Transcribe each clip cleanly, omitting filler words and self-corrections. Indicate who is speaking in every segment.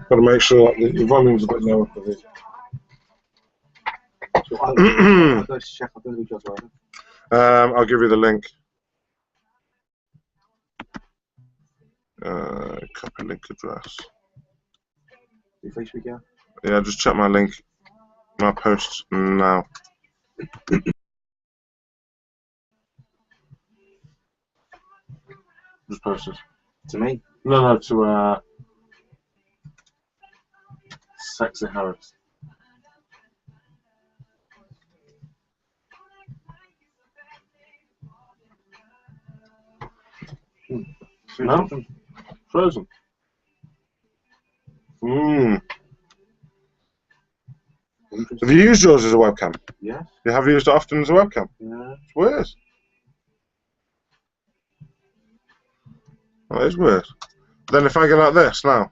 Speaker 1: Got to make sure that the volume's a bit lower for this. I'll give you the link. Copy link address. Yeah, just check my link, my post now. Just posted.
Speaker 2: To me?
Speaker 1: No, to Sexy Harris. No? Frozen. Have you used yours as a webcam?
Speaker 2: Yeah.
Speaker 1: You have used it often as a webcam?
Speaker 2: Yeah.
Speaker 1: It's weird. That is weird. Then if I go like this now.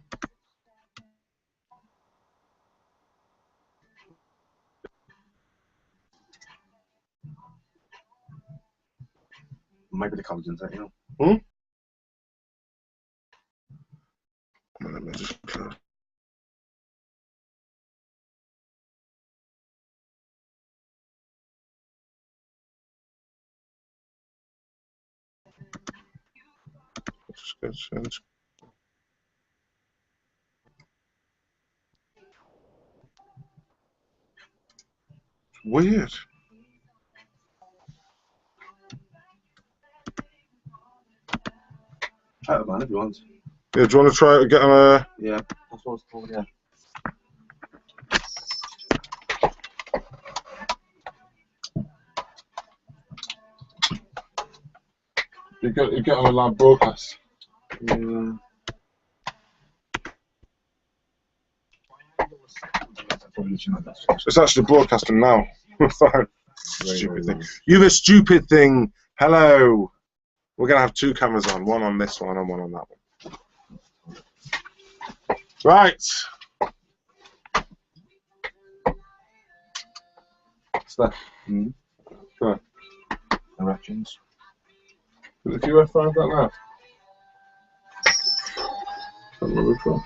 Speaker 2: Maybe the collagen's that, you know.
Speaker 1: Let me just close. Just go change. Weird.
Speaker 2: Try it, man, if you want.
Speaker 1: Yeah, do you want to try to get on a...
Speaker 2: Yeah, that's what it's called, yeah.
Speaker 1: You get on a live broadcast.
Speaker 2: Yeah.
Speaker 1: It's actually broadcasting now. Fine. Stupid thing. You a stupid thing. Hello. We're going to have two cameras on. One on this one and one on that one. Right. Steph. Come on.
Speaker 2: Erections.
Speaker 1: Did the QF find that now? Can't remember which one.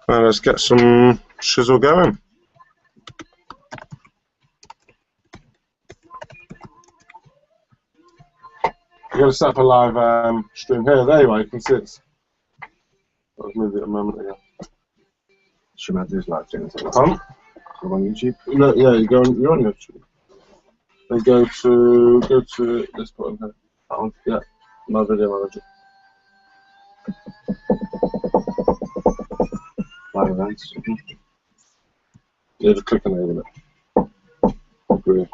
Speaker 1: Right, let's get some shizzle going. You're going to set up a live stream here. There you are, you can see it. I was moving it a moment ago.
Speaker 2: Should I do this live stream?
Speaker 1: Huh?
Speaker 2: Go on YouTube?
Speaker 1: No, yeah, you're on YouTube. Then go to this button here.
Speaker 2: That one?
Speaker 1: Yeah, my video manager.
Speaker 2: Live events.
Speaker 1: Yeah, just click on it, isn't it? Great.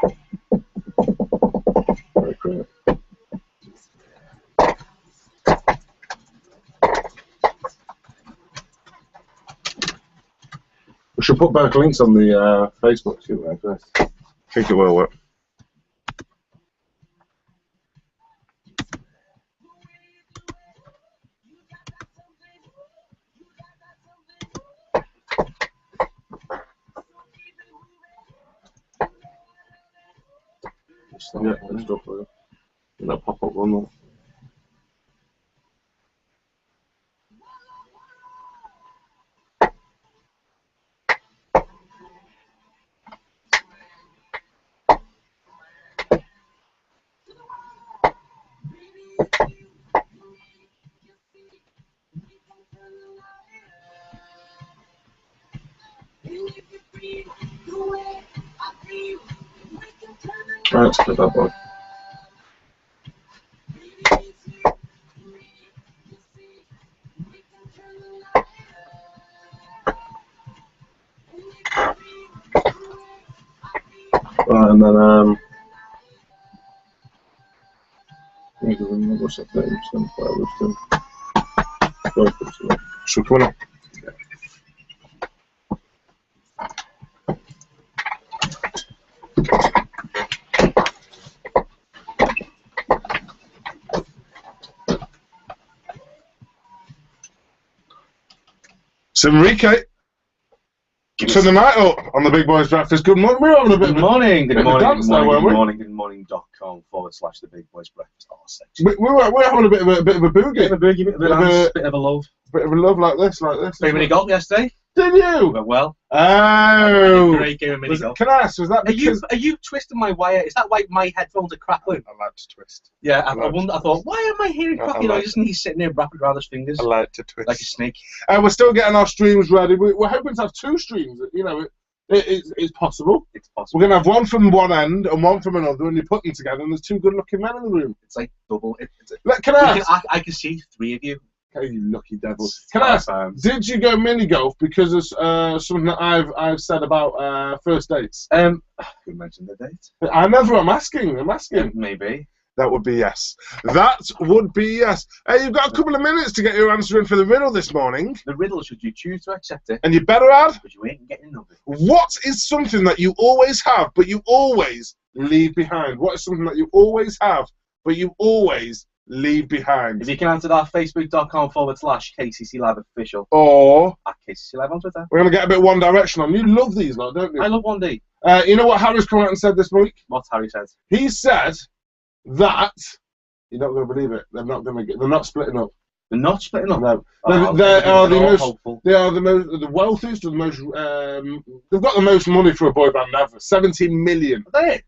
Speaker 1: Very great. We should put back links on the Facebook too, right? I think it will work. Yeah, let's go for it. And that pop up one more. Right, let's put that one. Right, and then Should we come on? So Enrique, turn the night up on the Big Boys Breakfast. Good morning. We're having a bit of a
Speaker 2: morning. Good morning.
Speaker 1: dance there, weren't we?
Speaker 2: Good morning.com/the Big Boys Breakfast.
Speaker 1: We're having a bit of a boogie.
Speaker 2: Bit of a boogie, bit of a dance, bit of a love.
Speaker 1: Bit of a love like this.
Speaker 2: Played mini golf yesterday.
Speaker 1: Did you?
Speaker 2: Went well.
Speaker 1: Oh.
Speaker 2: Great game of mini golf.
Speaker 1: Can I ask? Was that because?
Speaker 2: Are you twisting my wire? Is that why my headphones are crackling?
Speaker 1: I like to twist.
Speaker 2: Yeah, I thought, why am I hearing crackling noises and he's sitting there wrapping around his fingers?
Speaker 1: I like to twist.
Speaker 2: Like a snake.
Speaker 1: We're still getting our streams ready. We're hoping to have 2 streams. You know, it's possible.
Speaker 2: It's possible.
Speaker 1: We're going to have one from one end and one from another, and you put them together, and there's 2 good-looking men in the room.
Speaker 2: It's like double.
Speaker 1: Can I ask?
Speaker 2: I can see 3 of you.
Speaker 1: Hey, you lucky devil. Can I ask, did you go mini golf because of something that I've said about first dates?
Speaker 2: Who mentioned the date?
Speaker 1: I'm asking.
Speaker 2: Maybe.
Speaker 1: That would be yes. That would be yes. Hey, you've got a couple of minutes to get your answer in for the riddle this morning.
Speaker 2: The riddle, should you choose to accept it?
Speaker 1: And you better add?
Speaker 2: Because you ain't getting nothing.
Speaker 1: What is something that you always have, but you always leave behind? What is something that you always have, but you always leave behind?
Speaker 2: If you can answer that, facebook.com/KCCLIVE official.
Speaker 1: Or
Speaker 2: at KCCLIVE on Twitter.
Speaker 1: We're going to get a bit One Direction on. You love these, lot, don't you?
Speaker 2: I love 1D.
Speaker 1: You know what Harry's come out and said this week?
Speaker 2: What's Harry said?
Speaker 1: He said that you're not going to believe it. They're not splitting up.
Speaker 2: They're not splitting up.
Speaker 1: No.
Speaker 2: Oh,
Speaker 1: they are the wealthiest, the most. They've got the most money for a boy band ever. 70 million.
Speaker 2: Are they?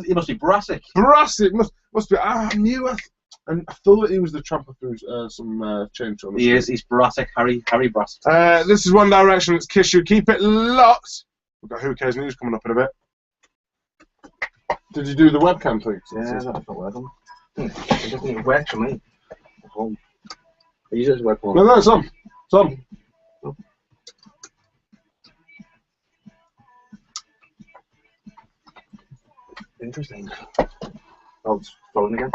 Speaker 2: He must be Brassic.
Speaker 1: Brassic must be. I knew it. And I thought he was the tramper through some change on the street.
Speaker 2: He's Brassic, Harry Brassic.
Speaker 1: This is One Direction. It's Kiss You. Keep it locked. We've got Who Cares News coming up in a bit. Did you do the webcam thing?
Speaker 2: Yeah, that's not working. It doesn't even work for me. I use it as a webcam.
Speaker 1: No, it's on. It's on.
Speaker 2: Oh. Interesting. Oh, it's falling again.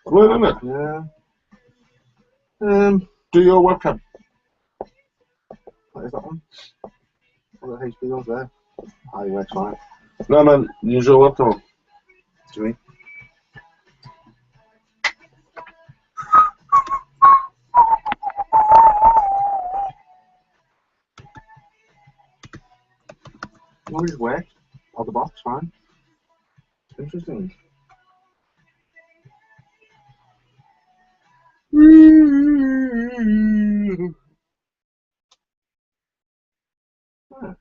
Speaker 1: Well, isn't it?
Speaker 2: Yeah.
Speaker 1: Do your webcam.
Speaker 2: What is that one? What the HP one's there? Ah, it works fine.
Speaker 1: No, use your webcam.
Speaker 2: Do you mean? No, it works. Out the box, fine. Interesting. Huh.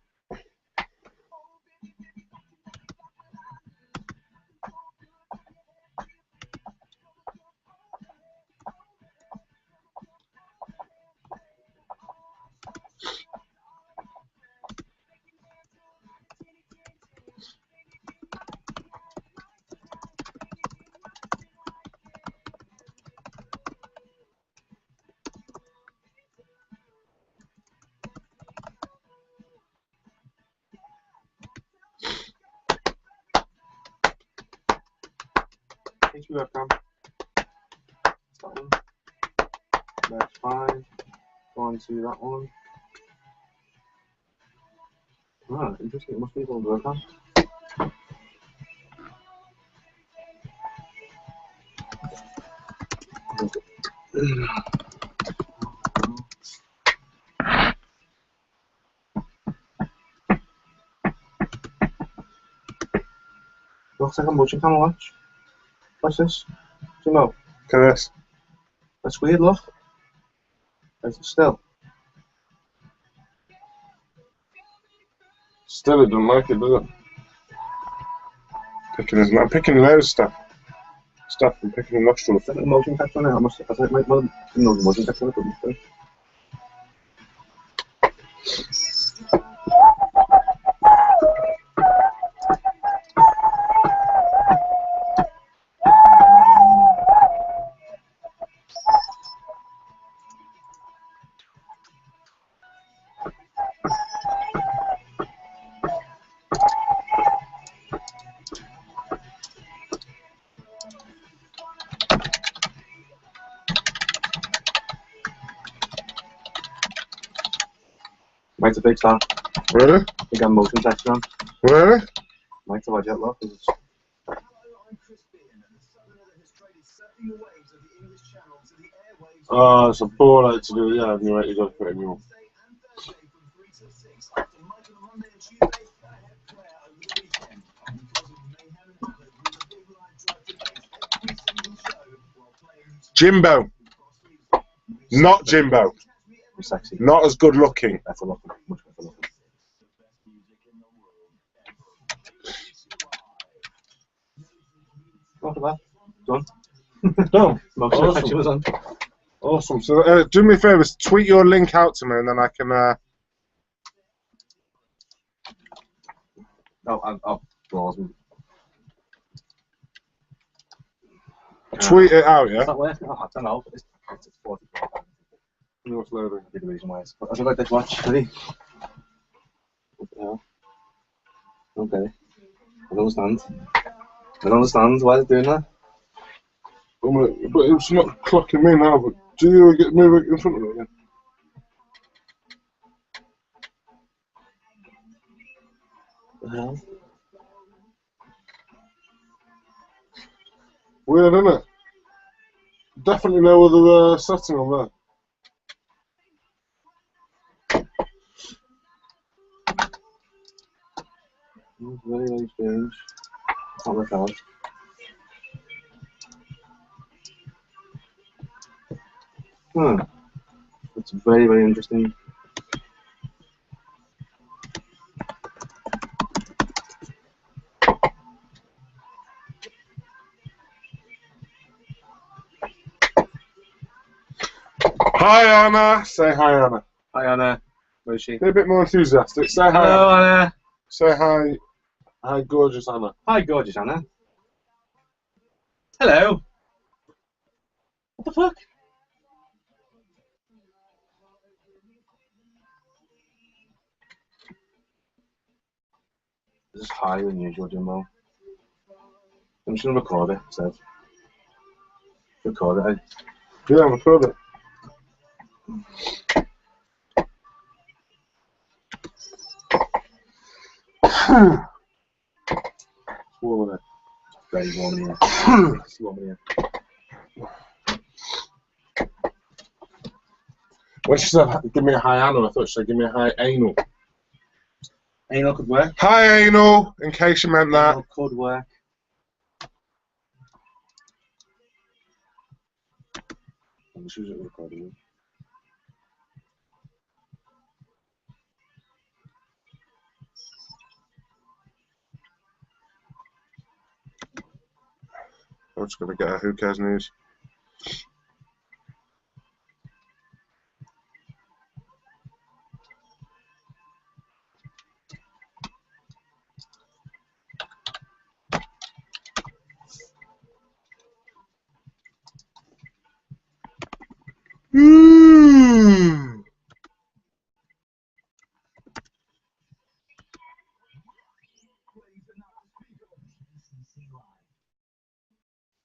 Speaker 2: HP webcam. That one. That's fine. Go on to that one. Ah, interesting. It must be on the webcam. Looks like a motion camera watch. What's this? Do you know?
Speaker 1: Look at this.
Speaker 2: That's weird, look. Is it still?
Speaker 1: Still, it doesn't like it, does it? I'm picking the nose stuff. I'm picking the nostrils.
Speaker 2: Is that a motion capture on it? I must have said my mother didn't know the motion capture on it. Might have fixed that.
Speaker 1: Really?
Speaker 2: I think I'm motion texture on.
Speaker 1: Really?
Speaker 2: Might have had jet lock.
Speaker 1: Oh, it's a ball out to do. Yeah, you're right. You got to put it in your. Jimbo. Not Jimbo.
Speaker 2: Sexy.
Speaker 1: Not as good looking.
Speaker 2: Better looking. Much better looking. Not bad. Done.
Speaker 1: No.
Speaker 2: Motion
Speaker 1: Awesome.
Speaker 2: texture was on.
Speaker 1: Awesome. So do me a favour, tweet your link out to me, and then I can.
Speaker 2: I'll browse me.
Speaker 1: Tweet it out, yeah.
Speaker 2: Is that working? Oh, I don't know. It's 44.
Speaker 1: What's loading?
Speaker 2: The reason why it's. I don't like this watch. Ready? What the hell? Okay. I don't understand. I don't understand why it's doing that.
Speaker 1: But it's not clocking me now. But do you get move it in front of it again?
Speaker 2: What the hell?
Speaker 1: Weird, isn't it? Definitely no other setting on there.
Speaker 2: Very, very strange. Can't work out. It's very, very interesting.
Speaker 1: Hi, Anna. Say hi, Anna.
Speaker 2: Hi, Anna. Where is she?
Speaker 1: Be a bit more enthusiastic. Say hi.
Speaker 2: Hello, Anna.
Speaker 1: Say hi. Hi, gorgeous Anna.
Speaker 2: Hi, gorgeous Anna. Hello. What the fuck? This is higher than usual, Jimbo. I'm just gonna record it instead. Record it, eh?
Speaker 1: Yeah, I'm record it. It's warm in it.
Speaker 2: Very warm in here. It's warm in here.
Speaker 1: When she said, give me a high anal, I thought she said, give me a high anal.
Speaker 2: Anal could work.
Speaker 1: Hi, anal, in case you meant that.
Speaker 2: Anal could work. I'm just using it recording.
Speaker 1: I'm just going to get a Who Cares News.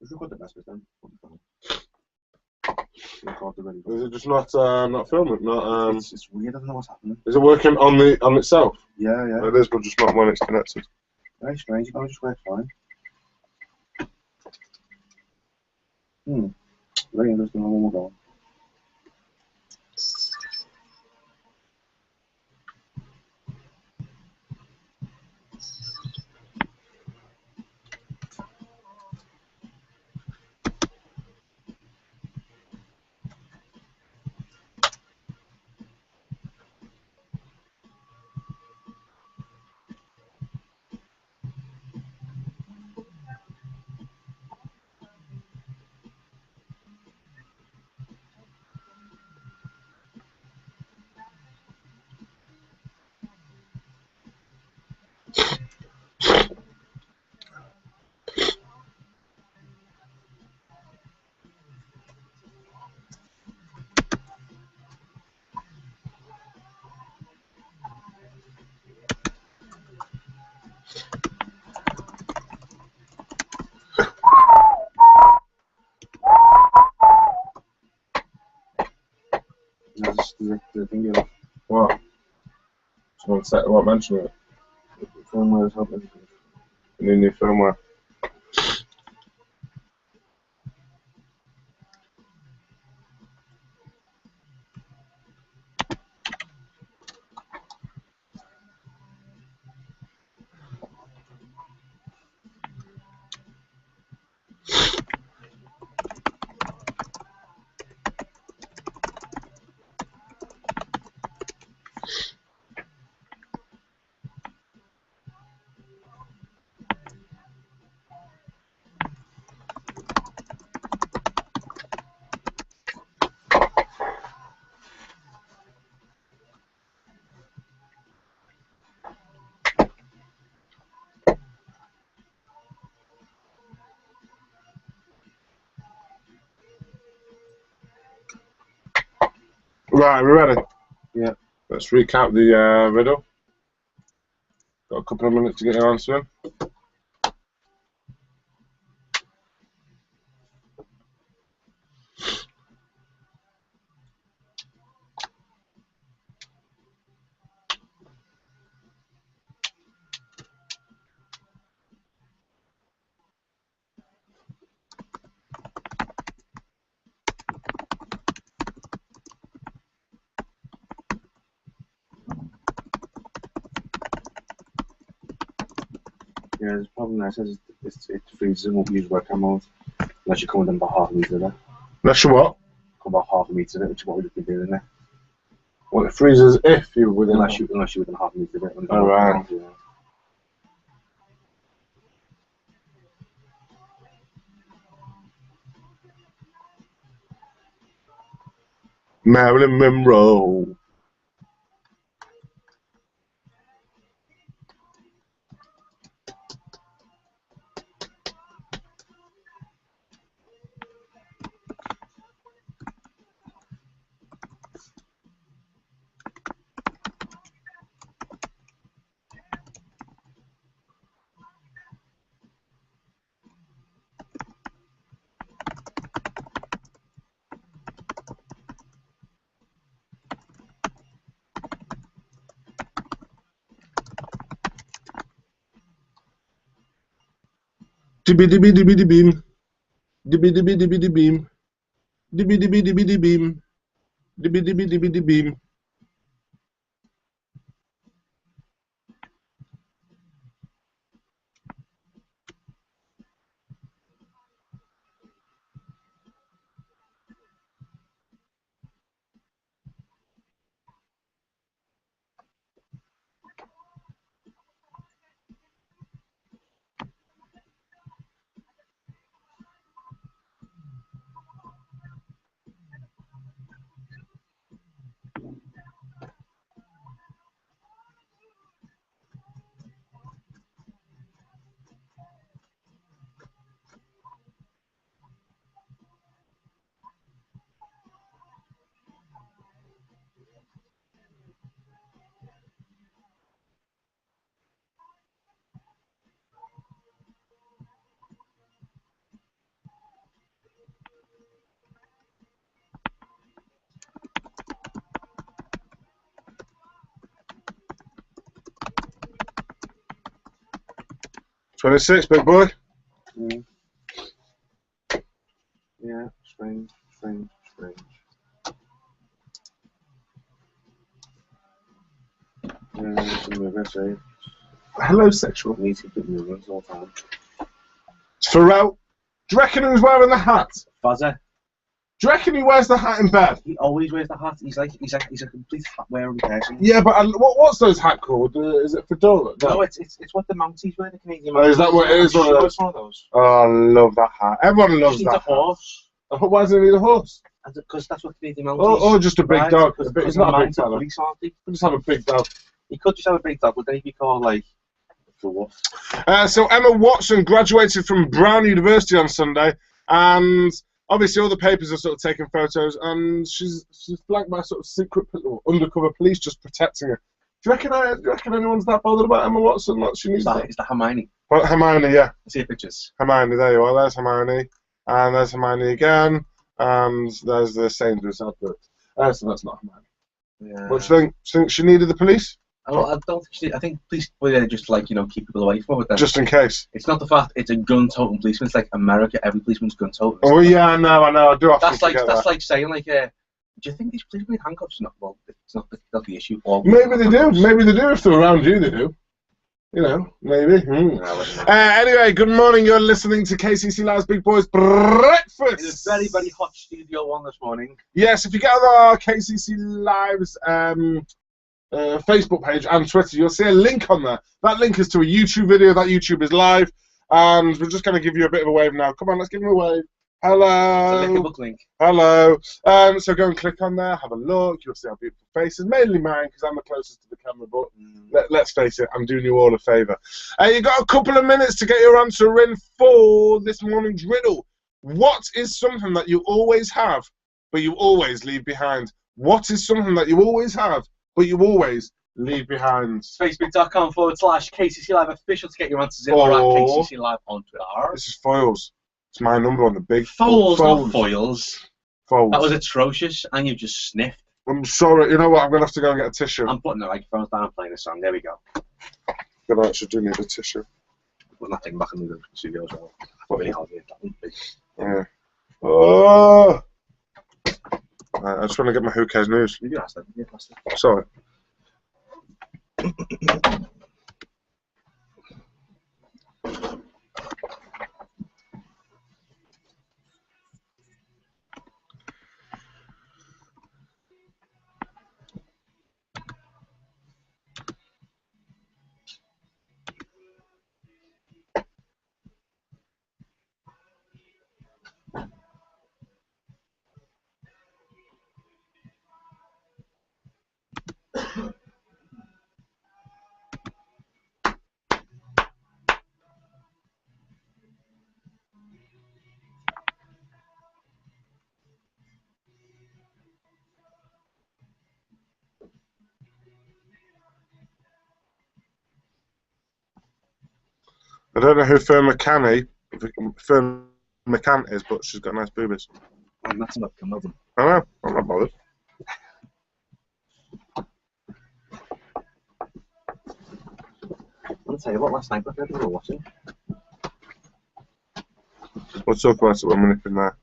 Speaker 2: Let's record the best bit then. Record the really
Speaker 1: Is it just not filming? Not
Speaker 2: it's weird. I don't know what's happening.
Speaker 1: Is it working on itself?
Speaker 2: Yeah, yeah.
Speaker 1: It is, but just not when it's connected.
Speaker 2: Very strange. It just works fine. Very interesting. One more go. The thing.
Speaker 1: What? won't mention it.
Speaker 2: Firmware is happening.
Speaker 1: New firmware. Right, we're ready.
Speaker 2: Yeah.
Speaker 1: Let's recap the riddle. Got a couple of minutes to get your answer in.
Speaker 2: Yeah, the problem there says it freezes and won't use webcam mode unless you come within about half a metre there.
Speaker 1: Unless you what?
Speaker 2: Come about half a metre there, which is what we've been doing there.
Speaker 1: Well, it freezes if you're within.
Speaker 2: Unless you're within half a metre there.
Speaker 1: Oh, right.
Speaker 2: Yeah.
Speaker 1: Marilyn Monroe. Dibby dibby dibby dibby beam. Dibby dibby dibby dibby beam. Dibby dibby dibby dibby beam. Dibby dibby dibby dibby beam. $26, big boy.
Speaker 2: Yeah, strange. Say,
Speaker 1: Hello, sexual.
Speaker 2: needs to keep moving all the time.
Speaker 1: Pharrell. Do you reckon who's wearing the hat?
Speaker 2: Fuzzer.
Speaker 1: Do you reckon he wears the hat in bed?
Speaker 2: He always wears the hat. He's a complete hat wearing person.
Speaker 1: Yeah, but what's those hat called? Is it fedora?
Speaker 2: No, it's what the Mounties wear, the Canadian
Speaker 1: Oh,
Speaker 2: Mounties.
Speaker 1: is that what it is?
Speaker 2: Sure it's one of those.
Speaker 1: Oh, I love that hat. Everyone loves
Speaker 2: Just
Speaker 1: that
Speaker 2: a horse.
Speaker 1: hat. Why does he need a horse?
Speaker 2: Because that's what Canadian Mounties.
Speaker 1: Oh, just a big
Speaker 2: right?
Speaker 1: dog.
Speaker 2: Because
Speaker 1: It's not a big
Speaker 2: mounted
Speaker 1: dog.
Speaker 2: police, aren't they?
Speaker 1: Just have a big dog.
Speaker 2: He could just have a big dog, but then he'd be called like the wolf.
Speaker 1: So Emma Watson graduated from Brown University on Sunday, and obviously all the papers are sort of taking photos, and she's flanked by sort of secret or undercover police just protecting her. Do you reckon anyone's that bothered about Emma Watson? Like she needs
Speaker 2: It's the Hermione.
Speaker 1: Well, Hermione, yeah.
Speaker 2: I see pictures.
Speaker 1: Hermione, there you are. There's Hermione, and there's Hermione again, and there's the Sainsbury's advert. So that's not Hermione.
Speaker 2: Yeah.
Speaker 1: What do you think? Do you think she needed the police?
Speaker 2: I don't think I think police were there just like, you know, keep people away from it.
Speaker 1: Just in case.
Speaker 2: It's not the fact it's a gun-toting policeman. It's like America. Every policeman's gun-toting.
Speaker 1: Oh yeah, I know. I do often forget
Speaker 2: that's like saying like, do you think these policemen in handcuffs? No, well, it's not the issue.
Speaker 1: Maybe they do. Maybe they do. If they're around you, they do. You know, maybe. Anyway, good morning. You're listening to KCCLIVE's Big Boys Breakfast.
Speaker 2: It's a very, very hot Studio One this morning.
Speaker 1: Yes, if you get on our KCCLIVE's Facebook page and Twitter, you'll see a link on there. That link is to a YouTube video. That YouTube is live, and we're just going to give you a bit of a wave now. Come on, let's give him a wave. Hello.
Speaker 2: It's a lickable link.
Speaker 1: Hello. So go and click on there, have a look. You'll see our beautiful faces, mainly mine because I'm the closest to the camera. But let's face it, I'm doing you all a favour. You've got a couple of minutes to get your answer in for this morning's riddle. What is something that you always have, but you always leave behind? What is something that you always have, but you always leave behind?
Speaker 2: Facebook.com/KCCLive official to get your answers in, or at KCCLive on Twitter.
Speaker 1: This is Foils. It's my number on the big
Speaker 2: Foils, not Foils.
Speaker 1: Foils.
Speaker 2: That was atrocious, and you just sniffed.
Speaker 1: I'm sorry. You know what? I'm going to have to go and get a tissue.
Speaker 2: I'm putting the microphones down and playing a song. There we go.
Speaker 1: But I actually do need a tissue.
Speaker 2: Put nothing back in the studio as well. Really hard to get that one big.
Speaker 1: Yeah. Oh! I just want to get my Who Cares News.
Speaker 2: You can ask them. Yeah, ask them.
Speaker 1: Sorry. I don't know who Fern McCann is, but she's got nice boobies.
Speaker 2: And that's enough to know them.
Speaker 1: I know, I'm not bothered.
Speaker 2: I'll tell you what, last night we were watching.
Speaker 1: We'll talk about it when we're nipping there.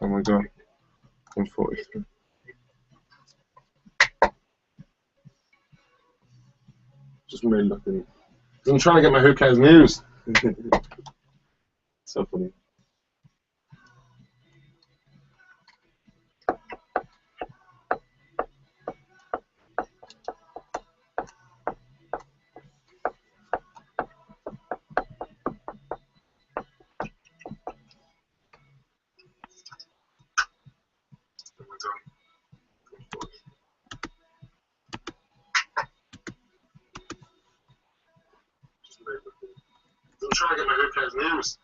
Speaker 1: Oh my god, 143. Just me looking. I'm trying to get my Who Cares News. So funny. I'm trying to get my Who Cares News.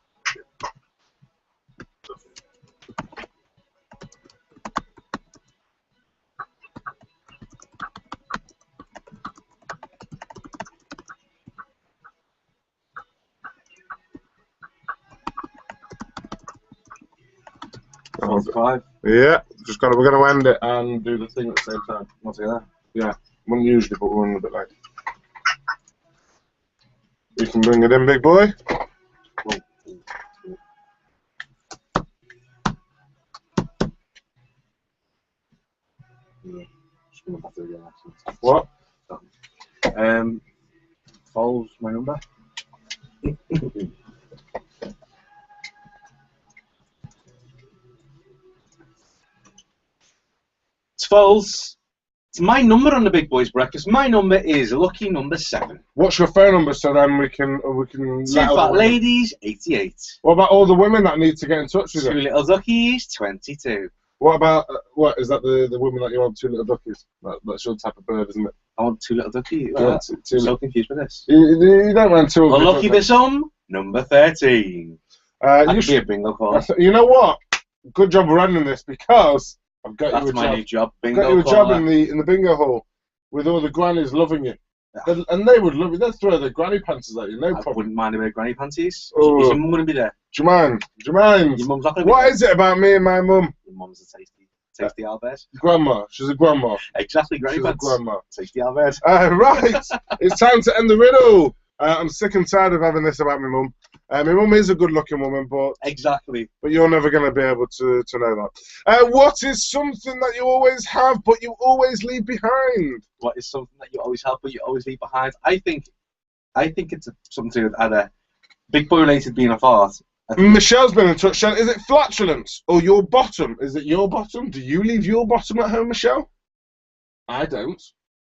Speaker 2: Five.
Speaker 1: Yeah, we're going to end it and do the thing at the same time.
Speaker 2: Altogether.
Speaker 1: Yeah, wouldn't usually, but we're running a bit late. You can bring it in, big boy. What?
Speaker 2: Follows my number. It's Foles. It's my number on the Big Boys Breakfast. My number is lucky number 7.
Speaker 1: What's your phone number so then we can
Speaker 2: Two fat ladies, 88.
Speaker 1: What about all the women that need to get in touch with you?
Speaker 2: 2 little duckies, 22.
Speaker 1: What about what is that? The woman that you want, two little duckies? That's your type of bird, isn't it?
Speaker 2: I want two little duckies.
Speaker 1: Yeah,
Speaker 2: I'm so confused with this.
Speaker 1: You don't want two.
Speaker 2: Unlucky this number 13. That could be a bingo card.
Speaker 1: You know what? Good job running this because I've got
Speaker 2: That's
Speaker 1: you a
Speaker 2: my
Speaker 1: job.
Speaker 2: new job.
Speaker 1: I've
Speaker 2: Bingo
Speaker 1: got you a job
Speaker 2: caller.
Speaker 1: in the bingo hall with all the grannies loving you. And they would love you. They'd throw their granny panties at you, no problem.
Speaker 2: I wouldn't mind a bit of granny panties.
Speaker 1: Oh.
Speaker 2: Is your mum going to be there?
Speaker 1: Do you mind? Do you mind?
Speaker 2: Your mum's not going to be
Speaker 1: What
Speaker 2: there.
Speaker 1: is it about me and my mum?
Speaker 2: Your mum's a tasty Albert.
Speaker 1: Grandma. She's a grandma.
Speaker 2: Exactly, granny
Speaker 1: She's
Speaker 2: pants.
Speaker 1: a grandma.
Speaker 2: Tasty Albert.
Speaker 1: Right. It's time to end the riddle. I'm sick and tired of having this about my mum. My mum is a good-looking woman, but you're never going to be able to know that. What is something that you always have, but you always leave behind?
Speaker 2: What is something that you always have, but you always leave behind? I think it's something with either big boy related being a fart.
Speaker 1: Michelle's been in touch. Is it flatulence or your bottom? Is it your bottom? Do you leave your bottom at home, Michelle? I don't.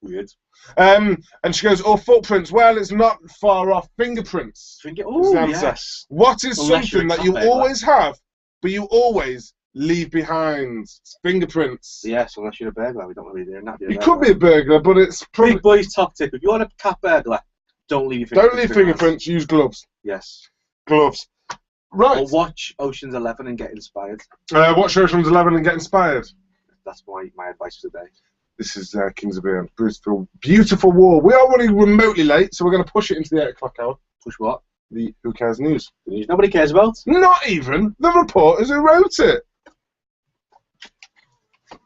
Speaker 2: Weird.
Speaker 1: And she goes, or footprints. Well, it's not far off. Fingerprints.
Speaker 2: Oh, yes.
Speaker 1: What is
Speaker 2: Unless
Speaker 1: something that you always have, but you always leave behind? Fingerprints.
Speaker 2: Yes, unless you're a burglar. We don't want to be doing that.
Speaker 1: You could be a burglar, but it's probably...
Speaker 2: Big boy's top tip. If you want a cat burglar, don't leave your fingerprints.
Speaker 1: Don't leave fingerprints. Use gloves.
Speaker 2: Yes.
Speaker 1: Gloves. Right.
Speaker 2: Or watch Ocean's 11 and get inspired.
Speaker 1: Watch Ocean's 11 and get inspired.
Speaker 2: That's my advice for today.
Speaker 1: This is Kings of Beyond. Beautiful war. We are running remotely late, so we're going to push it into the 8 o'clock hour.
Speaker 2: Push what?
Speaker 1: The Who Cares news.
Speaker 2: The news nobody cares about.
Speaker 1: Not even the reporters who wrote it.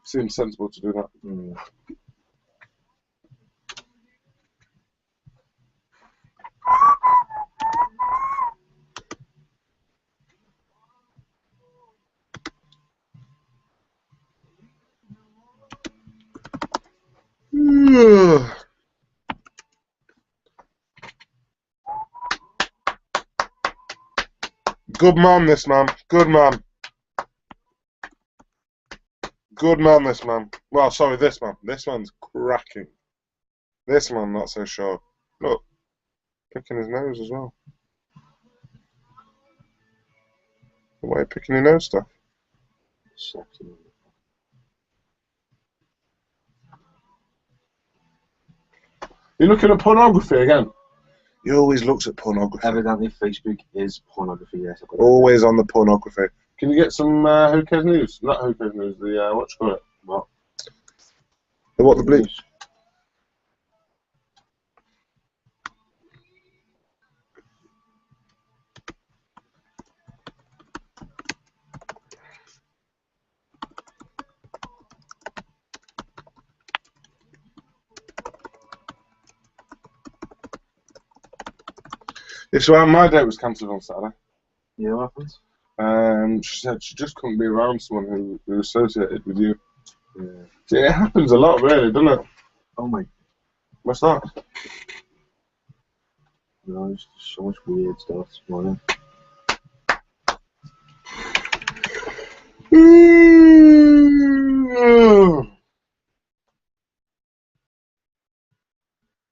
Speaker 1: Seems sensible to do that. Good man, this man. Good man. Good man, this man. Well, sorry, this man. This man's cracking. This man, not so sure. Look, picking his nose as well. Why are you picking your nose stuff? You're looking at pornography again? He always looks at pornography.
Speaker 2: Evidently, Facebook is pornography, yes.
Speaker 1: Always on the pornography. Can you get some Who Cares news? Not Who Cares news, the, what you call it?
Speaker 2: What?
Speaker 1: The what, the bleach? Yeah, so my date was cancelled on Saturday.
Speaker 2: Yeah, what happens?
Speaker 1: She said she just couldn't be around someone who associated with you. Yeah. See, it happens a lot, really, doesn't it?
Speaker 2: Oh my.
Speaker 1: What's that?
Speaker 2: No, there's so much weird stuff this morning.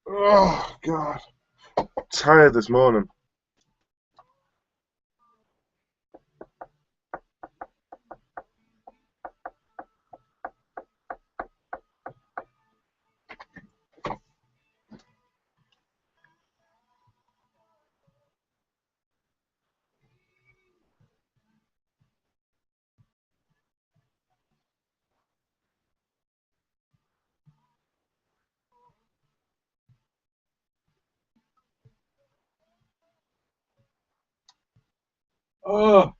Speaker 1: Oh, God. Tired this morning. Oh.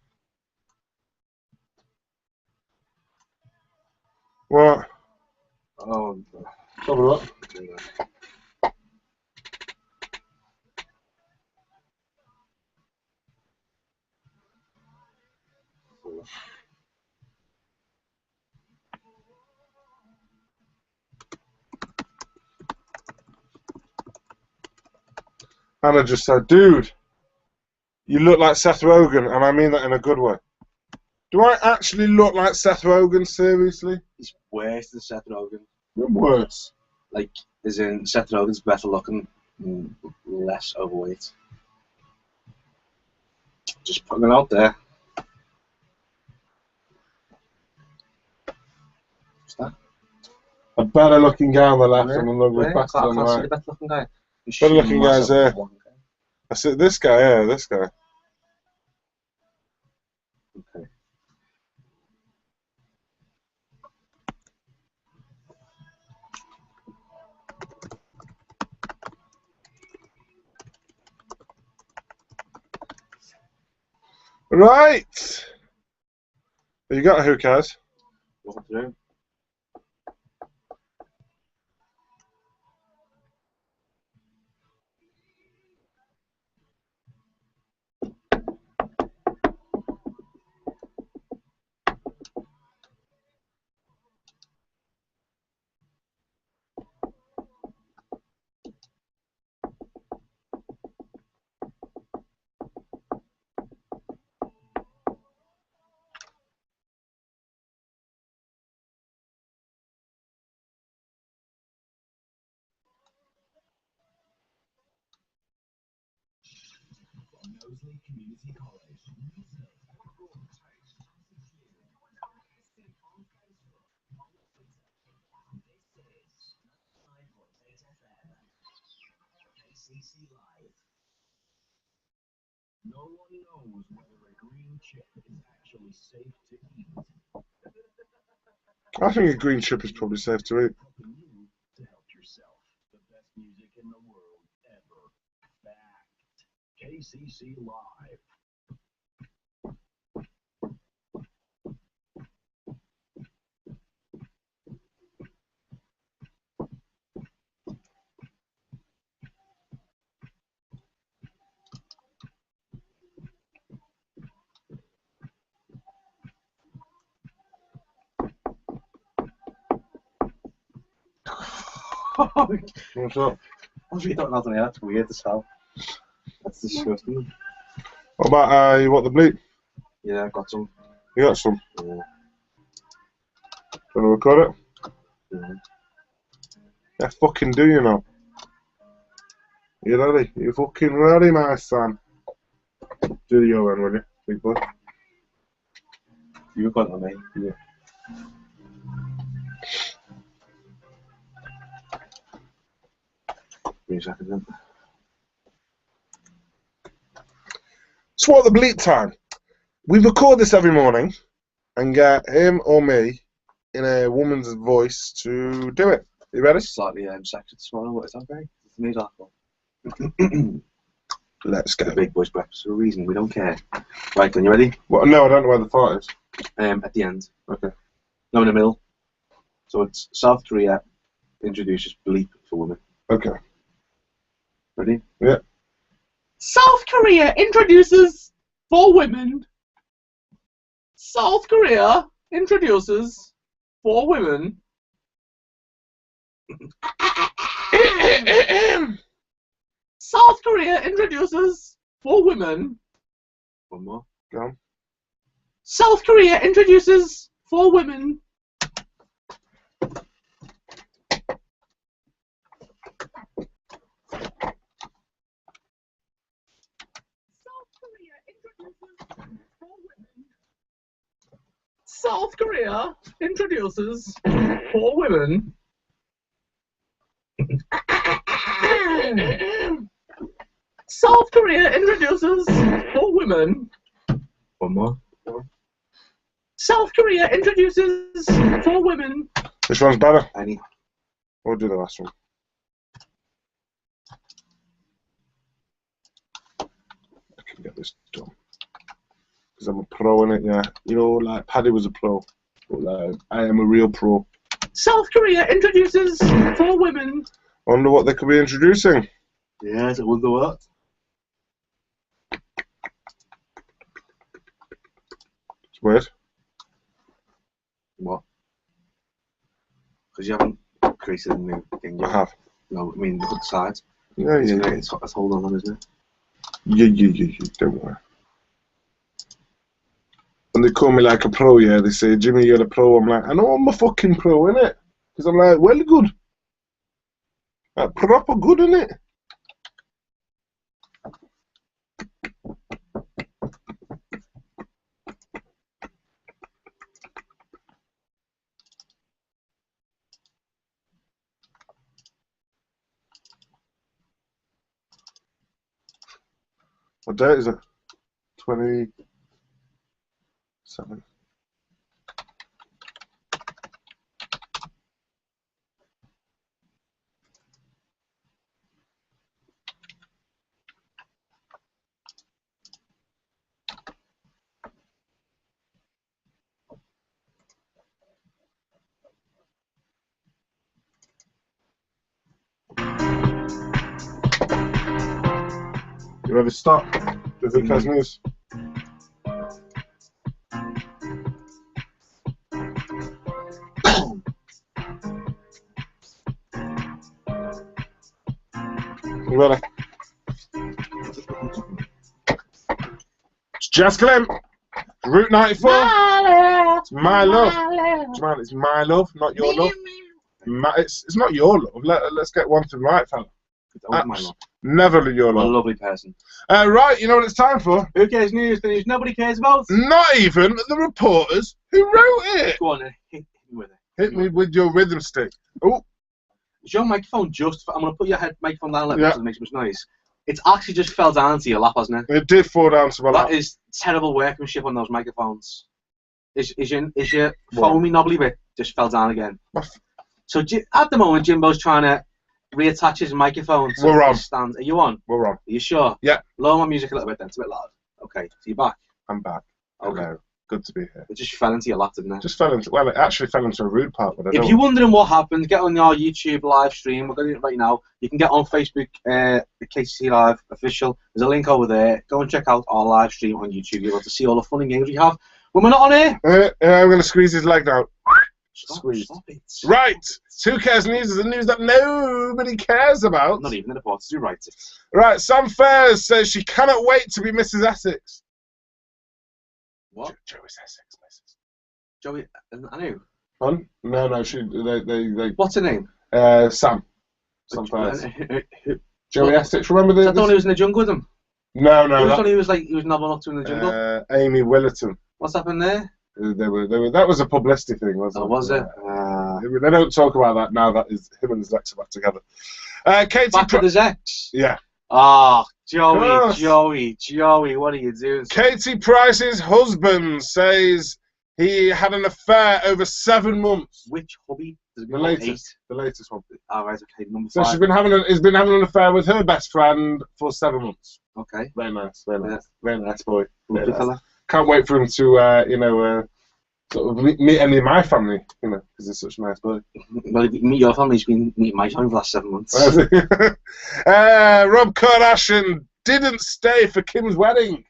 Speaker 1: What?
Speaker 2: Oh,
Speaker 1: Have a look. Anna just said, dude, you look like Seth Rogen, and I mean that in a good way. Do I actually look like Seth Rogen, seriously?
Speaker 2: he's worse than Seth Rogen.
Speaker 1: You're worse.
Speaker 2: Like, as in, Seth Rogen's better looking and less overweight. Just putting it out there. that?
Speaker 1: A better looking guy on the left
Speaker 2: Where?
Speaker 1: and an ugly
Speaker 2: Where?
Speaker 1: bastard on the
Speaker 2: I can't see
Speaker 1: right.
Speaker 2: the better looking guy.
Speaker 1: Better looking guy's there.
Speaker 2: One guy.
Speaker 1: I see this guy, yeah, this guy.
Speaker 2: Okay.
Speaker 1: Right! You got who cares?
Speaker 2: What to do?
Speaker 3: KCCLIVE. No one knows whether a green chip is actually safe to eat.
Speaker 1: I think a green chip is probably safe to eat.
Speaker 3: Helping you to help yourself. The best music in the world ever. Fact. KCC Live.
Speaker 1: What's up?
Speaker 2: I really don't know anything. That's weird as hell. That's disgusting.
Speaker 1: What about you want the bleep?
Speaker 2: Yeah, I got some.
Speaker 1: You got some?
Speaker 2: Yeah.
Speaker 1: Gonna record it?
Speaker 2: Yeah.
Speaker 1: Yeah, fucking do you know? You ready? You fucking ready, my son? Do the your one, will you, big boy?
Speaker 2: You got it on me.
Speaker 1: Yeah.
Speaker 2: Give me a second then.
Speaker 1: So what the bleep time? We record this every morning and get him or me in a woman's voice to do it. You ready?
Speaker 2: Slightly sexist this morning. What is that, Barry? It's me, Darko.
Speaker 1: Let's
Speaker 2: The
Speaker 1: go.
Speaker 2: big boys breakfast for a reason. We don't care. Right, then you ready?
Speaker 1: Well, no, I don't know where the fart is.
Speaker 2: At the end.
Speaker 1: Okay.
Speaker 2: No, in the middle. So it's South Korea introduces bleep for women.
Speaker 1: Okay.
Speaker 2: Ready?
Speaker 1: Yeah.
Speaker 4: South Korea introduces for women. South Korea introduces for women. South Korea introduces for women.
Speaker 2: One more.
Speaker 1: Go on.
Speaker 4: South Korea introduces for women. South Korea introduces for women. South Korea introduces for women.
Speaker 2: One more.
Speaker 4: South Korea introduces for women.
Speaker 1: Which one's better?
Speaker 2: Any.
Speaker 1: We'll do the last one. I can get this done. Because I'm a pro in it, yeah. You know, like Paddy was a pro. But like, I am a real pro.
Speaker 4: South Korea introduces for women.
Speaker 1: I wonder what they could be introducing.
Speaker 2: Yes, I wonder what.
Speaker 1: It's weird.
Speaker 2: What? Because you haven't created a new thing
Speaker 1: I
Speaker 2: yet.
Speaker 1: have.
Speaker 2: No, I mean, look at the sides.
Speaker 1: Yeah, yeah, yeah.
Speaker 2: It's hold on, isn't it?
Speaker 1: Yeah. Don't worry. When they call me like a pro, yeah, they say, Jimmy, you're a pro. I'm like, I know I'm a fucking pro, innit? Because I'm like, well, good. Like, proper good, innit? What date is it? 27. You ready to start with Who Cares News? You ready? It's Jazz Clem, Route 94. It's my love. Jamal, it's my love, not your love. It's not your love. Let's get one thing right, fella.
Speaker 2: My love.
Speaker 1: Never your
Speaker 2: I'm a
Speaker 1: love.
Speaker 2: lovely person.
Speaker 1: Right, you know what it's time for?
Speaker 2: Who cares news? The news nobody cares about.
Speaker 1: Not even the reporters who wrote it.
Speaker 2: Go on then. Hit me with it.
Speaker 1: Hit me with your rhythm stick. Oh,
Speaker 2: Is your microphone just... I'm going to put your microphone down a little
Speaker 1: Yeah.
Speaker 2: so it makes much noise. It's actually just fell down to your lap, hasn't it?
Speaker 1: it did fall down to my lap.
Speaker 2: That is terrible workmanship on those microphones. Is your foamy knobbly bit just fell down again? So at the moment, Jimbo's trying to reattach his microphone to
Speaker 1: We're on.
Speaker 2: his stand. Are you on?
Speaker 1: We're on.
Speaker 2: Are you sure?
Speaker 1: Yeah.
Speaker 2: Lower my music a little bit then. It's a bit loud. Okay. So you're back.
Speaker 1: I'm back.
Speaker 2: Okay.
Speaker 1: Hello. Good to be here.
Speaker 2: It just fell into your lap, didn't it?
Speaker 1: Just fell into, well, it actually fell into a rude part, but I
Speaker 2: If
Speaker 1: don't.
Speaker 2: you're wondering what happened, get on our YouTube live stream. We're going to do it right now. You can get on Facebook, the KCC Live official. There's a link over there. Go and check out our live stream on YouTube. You're able to see all the fun and games we have when we're not on air.
Speaker 1: I'm going to squeeze his leg now.
Speaker 2: Stop it.
Speaker 1: Right. Who Cares News is the news that nobody cares about.
Speaker 2: Not even the reporters who write it.
Speaker 1: Right. Sam Fairs says she cannot wait to be Mrs. Essex.
Speaker 2: What?
Speaker 1: Joey's Essex, Mrs.
Speaker 2: Joey, I knew.
Speaker 1: Hun? No, they
Speaker 2: What's her name?
Speaker 1: Sam. Sam Fairs. Joey Essex. Remember
Speaker 2: I thought he was in the jungle with him.
Speaker 1: No,
Speaker 2: I
Speaker 1: that,
Speaker 2: thought he was nobbling up to him in the jungle.
Speaker 1: Amy Willerton.
Speaker 2: What's happened there?
Speaker 1: They were. That was a publicity thing, wasn't it?
Speaker 2: Oh, was it?
Speaker 1: They don't talk about that now. That is him and his ex are back together. Katie.
Speaker 2: Back with his ex.
Speaker 1: Yeah.
Speaker 2: Ah, Joey,
Speaker 1: Gosh.
Speaker 2: Joey, what are you doing?
Speaker 1: Katie Price's husband says he had an affair over 7 months.
Speaker 2: Which hubby? Does it
Speaker 1: The
Speaker 2: go
Speaker 1: latest. The latest one.
Speaker 2: 8? Oh, right, okay, number
Speaker 1: So
Speaker 2: 5.
Speaker 1: he's been having an affair with her best friend for 7 months.
Speaker 2: Okay.
Speaker 1: Very nice. Very nice.
Speaker 2: Yeah.
Speaker 1: Very nice boy. Very
Speaker 2: Lovely
Speaker 1: nice.
Speaker 2: fella.
Speaker 1: Can't wait for him to sort of meet any of my family, because he's such a nice boy.
Speaker 2: Well, if you meet your family, he's been meeting my family for the last 7 months.
Speaker 1: Rob Kardashian didn't stay for Kim's wedding.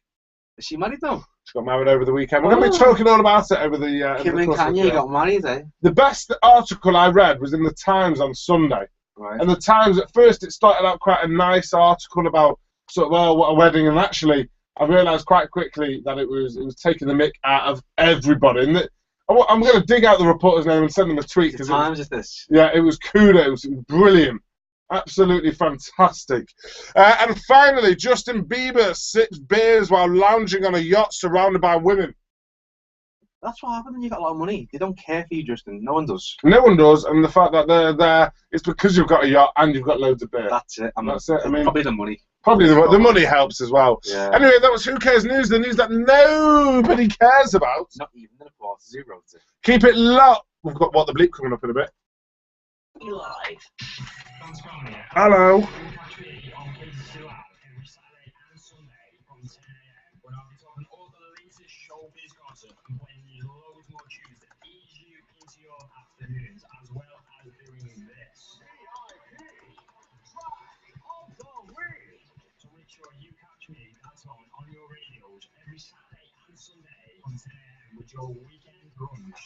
Speaker 2: Is she married now?
Speaker 1: She got married over the weekend. We're going to be talking all about it over the.
Speaker 2: Kim
Speaker 1: over
Speaker 2: and
Speaker 1: the course of the
Speaker 2: Kanye
Speaker 1: day.
Speaker 2: got married, eh?
Speaker 1: The best article I read was in the Times on Sunday.
Speaker 2: Right.
Speaker 1: And the Times, at first, it started out quite a nice article about sort of, oh, what a wedding, and actually, I realised quite quickly that it was taking the mick out of everybody. And I'm going to dig out the reporter's name and send them a tweet.
Speaker 2: The Times is this.
Speaker 1: Yeah, it was kudos. It was brilliant. Absolutely fantastic. And finally, Justin Bieber sips beers while lounging on a yacht surrounded by women.
Speaker 2: That's what happens when you got a lot of money. They don't care for you, Justin. No one does.
Speaker 1: No one does, and the fact that they're there is because you've got a yacht and you've got loads of beer.
Speaker 2: That's it.
Speaker 1: That's it. I mean,
Speaker 2: probably the money.
Speaker 1: Probably the money helps as well.
Speaker 2: Yeah.
Speaker 1: Anyway, that was Who Cares News, the news that nobody cares about.
Speaker 2: Not even the reporters who wrote it.
Speaker 1: Keep it locked. We've got What the Bleep coming up in a bit.
Speaker 3: Live.
Speaker 1: Hello.
Speaker 3: On KCCLIVE every Saturday and Sunday from 10 a.m. when I'll be talking all the latest showbiz gossip and putting you loads more tunes to ease you into your afternoons, as well as doing this. So make sure you catch me, that's on your radios every Saturday and Sunday from 10 a.m. with your weekend brunch.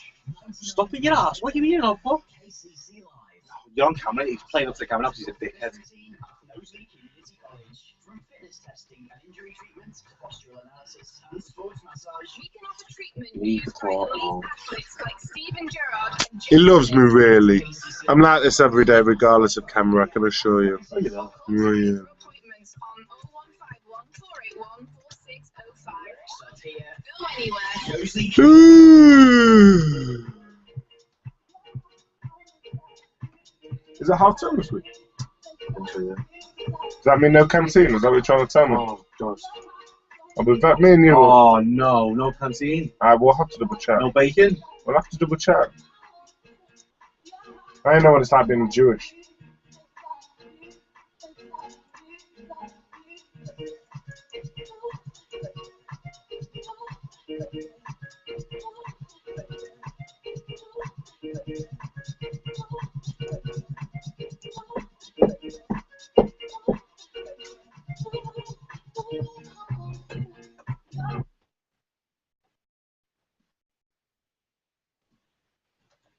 Speaker 2: Stop it, your ass. What are you being on for?
Speaker 3: KCC Live.
Speaker 2: You're on camera. He's playing up to the camera because he's a dickhead.
Speaker 3: From fitness testing and injury treatment to postural analysis and sports massage,
Speaker 5: We can offer treatment
Speaker 2: Leave
Speaker 5: used
Speaker 2: the
Speaker 5: for
Speaker 2: court
Speaker 5: elite
Speaker 2: alone.
Speaker 5: athletes like Steven Gerrard and
Speaker 1: He loves me, really.
Speaker 3: KCC
Speaker 1: I'm like this every day, regardless of camera, I can assure you.
Speaker 2: Look at that.
Speaker 1: Yeah.
Speaker 5: appointments on 0151 481 4605.
Speaker 3: Start here.
Speaker 5: Film anywhere.
Speaker 3: Josie
Speaker 1: Ooh. Is it half term this week? Does that mean no canteen? Is that what you're trying to tell me?
Speaker 2: Oh, God.
Speaker 1: Me and you.
Speaker 2: Oh no, no canteen.
Speaker 1: I will have to double check.
Speaker 2: No bacon.
Speaker 1: We'll have to double check. I know what it's like being Jewish.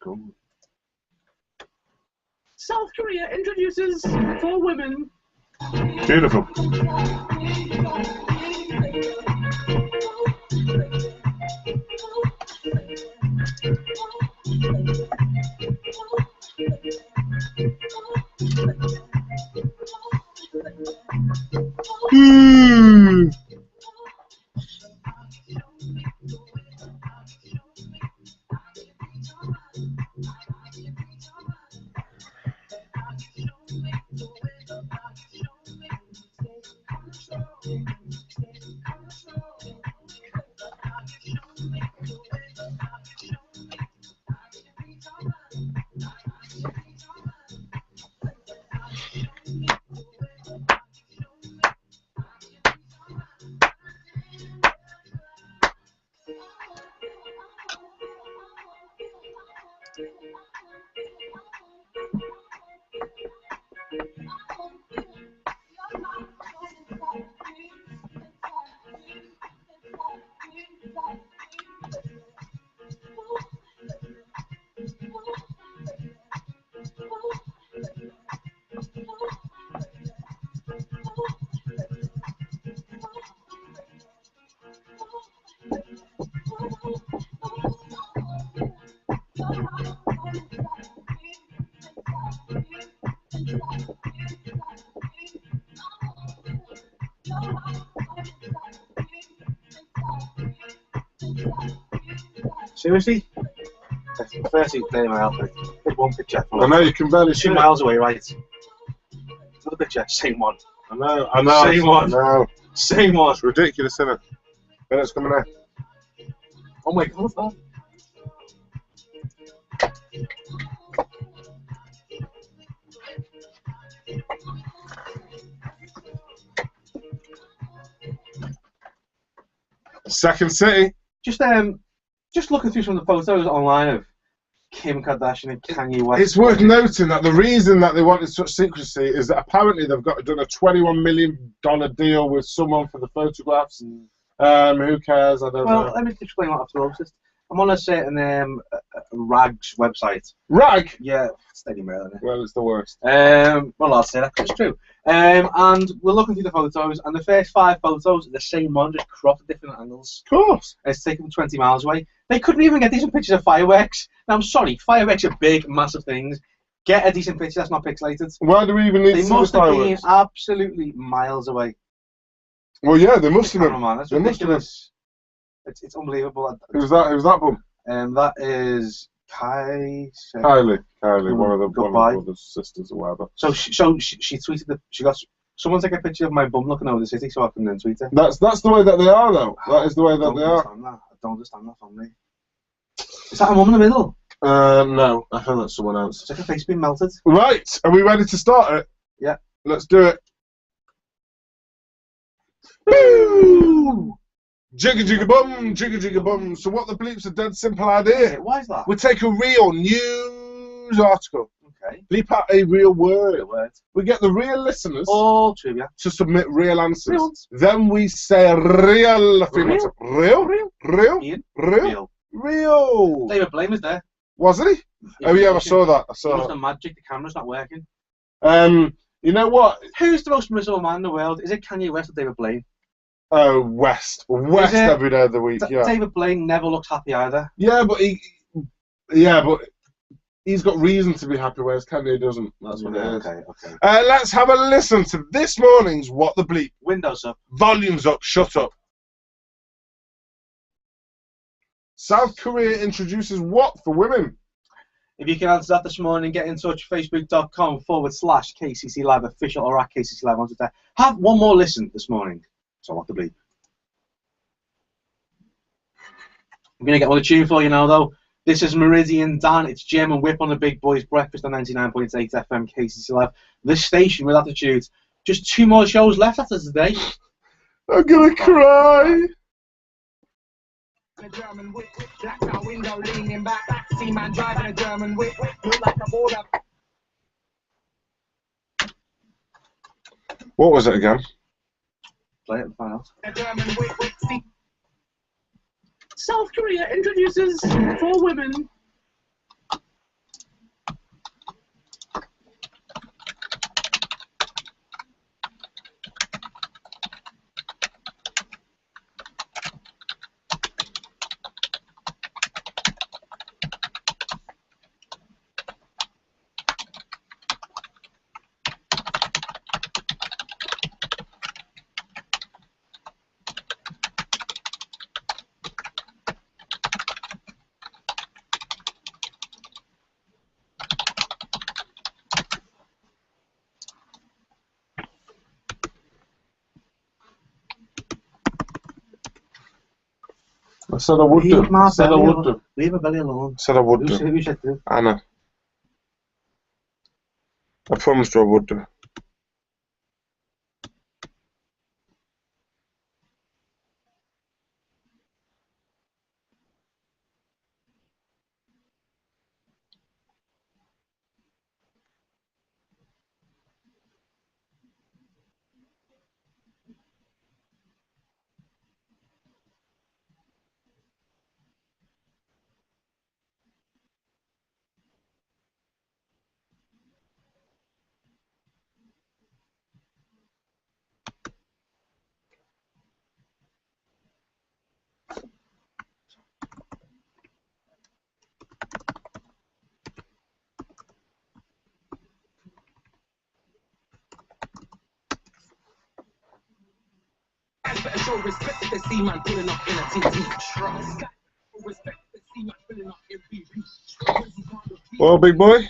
Speaker 1: Cool.
Speaker 4: South Korea introduces 4 women.
Speaker 1: Beautiful.
Speaker 2: Seriously? Firstly, play my outfit. Take one picture.
Speaker 1: I know you can barely see
Speaker 2: 2
Speaker 1: it.
Speaker 2: miles away, right? Another picture, same one.
Speaker 1: I know.
Speaker 2: Same one.
Speaker 1: I know.
Speaker 2: Same one.
Speaker 1: It's ridiculous, isn't it? Then it's coming out.
Speaker 2: Oh my god, what's that?
Speaker 1: Second City.
Speaker 2: Just looking through some of the photos online of Kim Kardashian and Kanye West.
Speaker 1: It's worth noting that the reason that they wanted such secrecy is that apparently they've done a $21 million deal with someone for the photographs. Who cares? I don't know.
Speaker 2: Well, let me explain what I've closest. I'm on a certain Rags website.
Speaker 1: Rag?
Speaker 2: Yeah, Steady Mail, isn't it?
Speaker 1: Well, it's the worst.
Speaker 2: Well, I'll say that 'cause it's true. And we're looking through the photos, and the first 5 photos are the same one, just cropped at different angles.
Speaker 1: Of course.
Speaker 2: It's taken 20 miles away. They couldn't even get decent pictures of fireworks. Now, I'm sorry, fireworks are big, massive things. Get a decent picture that's not pixelated.
Speaker 1: Why do we even need
Speaker 2: They
Speaker 1: to see the
Speaker 2: must have been
Speaker 1: fireworks?
Speaker 2: absolutely miles away.
Speaker 1: Well, yeah, they must have been.
Speaker 2: Cameraman, that's
Speaker 1: They must have been.
Speaker 2: ridiculous. It's unbelievable.
Speaker 1: Who's that? Who's that bum?
Speaker 2: That is Kylie,
Speaker 1: one of
Speaker 2: Goodbye.
Speaker 1: the sisters or whatever.
Speaker 2: So she tweeted she got someone take a picture of my bum looking over the city so I can then tweet it.
Speaker 1: That's the way that they are, though. That is the way that they are.
Speaker 2: I don't understand that family. Is that a mum in the middle?
Speaker 1: No, I think that's someone else.
Speaker 2: It's like her face being melted.
Speaker 1: Right, are we ready to start it?
Speaker 2: Yeah.
Speaker 1: Let's do it. Boo! Jigga jigga bum, jigga jigga bum. So what the bleep's a dead simple idea.
Speaker 2: Why is that?
Speaker 1: We take a real news article,
Speaker 2: Okay.
Speaker 1: bleep out a real word.
Speaker 2: Real word.
Speaker 1: We get the real listeners
Speaker 2: All trivia.
Speaker 1: to submit real answers.
Speaker 2: Real ones.
Speaker 1: Then we say real things. Real? Real?
Speaker 2: Ian?
Speaker 1: Real? Real.
Speaker 2: David Blaine was there.
Speaker 1: Wasn't he? Oh yeah, I saw that. I
Speaker 2: He
Speaker 1: saw
Speaker 2: must
Speaker 1: that.
Speaker 2: have magic. The camera's not working.
Speaker 1: You know what?
Speaker 2: Who's the most miserable man in the world? Is it Kanye West or David Blaine?
Speaker 1: Oh, West
Speaker 2: Is it?
Speaker 1: every day of the week. Yeah.
Speaker 2: David Blaine never looks happy either.
Speaker 1: Yeah, but he's got reason to be happy, whereas Kanye doesn't. That's what it is.
Speaker 2: Okay, okay.
Speaker 1: Let's have a listen to this morning's What the Bleep.
Speaker 2: Windows up.
Speaker 1: Volumes up, shut up. South Korea introduces what for women?
Speaker 2: If you can answer that this morning, get in touch, facebook.com/KCCLIVE official or at KCCLIVE on Twitter. Have one more listen this morning. So what the bleep. I'm going to get one of the tune for you now, though. This is Meridian Dan. It's Jim and Whip on the Big Boys Breakfast on 99.8 FM KCCLIVE. This station with attitude. Just 2 more shows left after today.
Speaker 1: I'm gonna cry.
Speaker 6: A German whip, black out window leaning back, see man driving a German whip, look like a border.
Speaker 1: What was it again?
Speaker 2: Play it and find out.
Speaker 6: A German whip, see.
Speaker 4: South Korea introduces 4 women.
Speaker 1: I said I would do. I said I would do.
Speaker 2: Leave my belly alone.
Speaker 1: I said I would do.
Speaker 2: Who said do?
Speaker 1: Anna. I promised her I would do.
Speaker 6: Better show respect to see man pulling up in a TT. Trust. Respect to see man pulling up in BP.
Speaker 1: Well, big boy.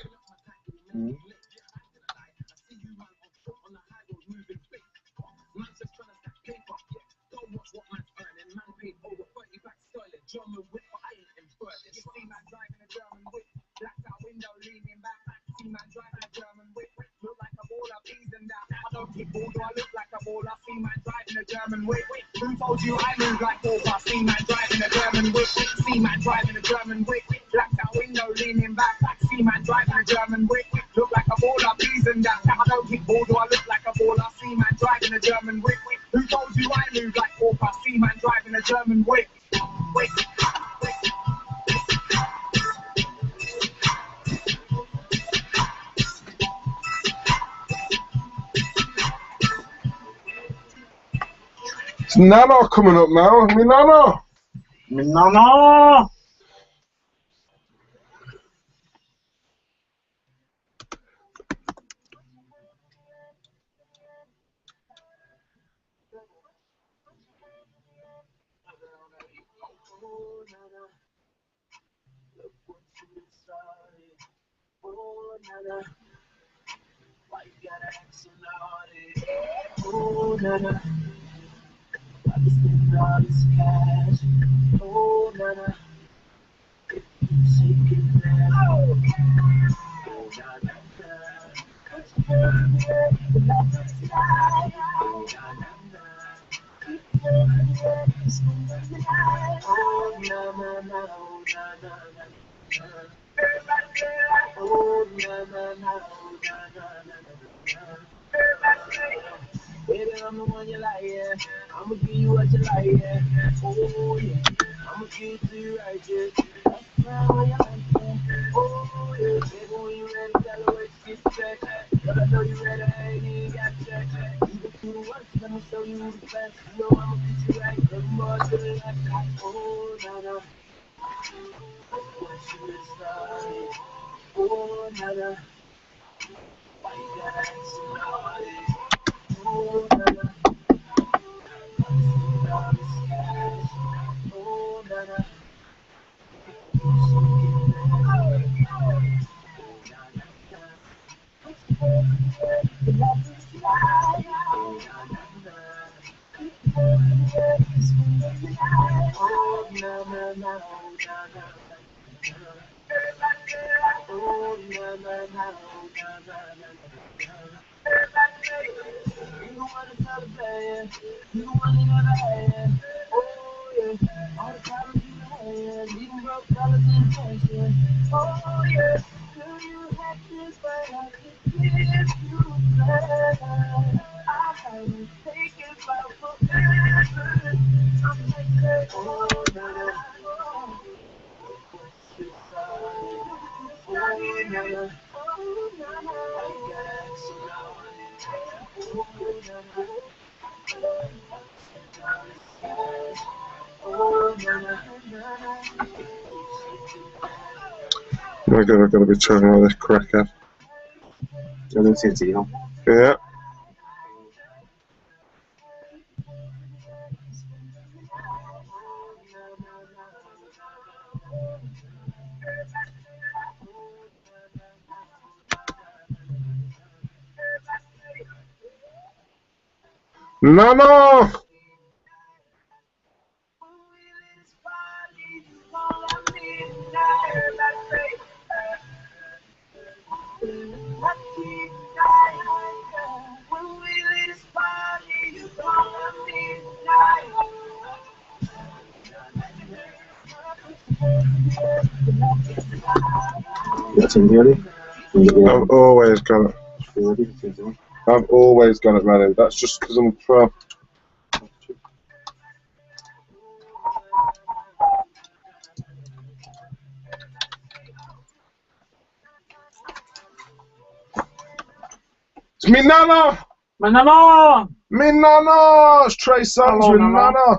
Speaker 6: German whip, but I ain't impressed. You see man driving a German whip, blacked out window leaning back. See man driving a German whip, look like a baller, please and that. I don't kick ball, do I look like a baller? See man driving a German whip. Who told you I move like Walker? See man driving a German whip. See man driving a German whip, blacked out window leaning back. See man driving a German whip, look like a baller, please and that. I don't kick ball, do I look like a baller? See man driving a German whip. Who told you I move like Walker? See man driving a German whip.
Speaker 1: It's Nano coming up now. Me Nano.
Speaker 2: No.
Speaker 6: Why you gotta act so naughty? Oh, nana. I be spending all this cash. Oh, nana. If you take it now. Oh, nana. Baby, I'm the one you like, yeah. I'ma give you what you like, yeah. Oh, yeah. I'ma give it to you right, yeah. That's how you like, yeah. Oh, yeah. Baby, when you ready, tell her where you get checked. Girl, I know you ready, I ain't even got checked. Even through the work, let me show you the best. You know I'ma get you right. Every more feeling like that. Oh, nana. Once you get started. Oh, nana. Why you gotta act so naughty? Oh, nana. Oh, nana.
Speaker 1: Oh my god, I've got to be turning all this cracker.
Speaker 2: You're going to see it, you know.
Speaker 1: Yeah. No!
Speaker 2: That's in theory.
Speaker 1: I've always got it. I've always got it ready. That's just because I'm a pro. It's me Nana!
Speaker 4: Manana!
Speaker 1: Me Nana! It's Trey Songz
Speaker 4: Hello,
Speaker 1: with
Speaker 4: Nana.
Speaker 1: Nana.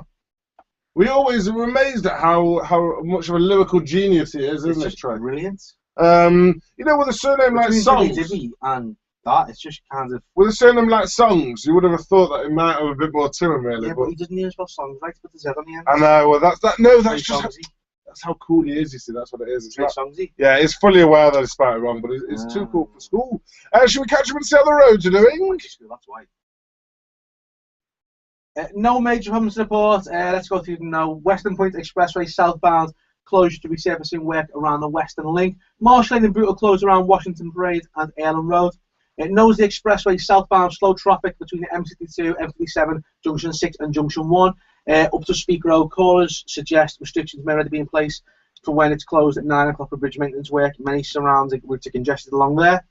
Speaker 1: We always are amazed at how much of a lyrical genius he is,
Speaker 2: It's
Speaker 1: isn't it,
Speaker 2: just
Speaker 1: Trey?
Speaker 2: brilliant.
Speaker 1: You know, with a surname like
Speaker 2: Between
Speaker 1: Songs,
Speaker 2: Dibby and that, it's just kind of.
Speaker 1: with a surname like Songs, you would have thought that it might have a bit more to him, really.
Speaker 2: Yeah, but he doesn't even spell songs right, but the Z on the end.
Speaker 1: I know. Well, that's
Speaker 2: Trey
Speaker 1: just
Speaker 2: Songsy.
Speaker 1: that's how cool he is. You see, that's what it is. It's
Speaker 2: Trey
Speaker 1: not,
Speaker 2: Songsy.
Speaker 1: yeah, he's fully aware that he's spelled it wrong, but it's too cool for school. Should we catch him and see how the roads are doing?
Speaker 2: That's why. No major problems to report. Let's go through them now. Western Point Expressway southbound closure to resurfacing work around the Western Link. Marsh Lane and Brutal closed around Washington Parade and Airland Road. It knows the expressway southbound slow traffic between the M62, M57, Junction 6 and Junction 1. Up to Speak Road, callers suggest restrictions may already be in place for when it's closed at 9 o'clock for bridge maintenance work. Many surrounding routes are congested along there.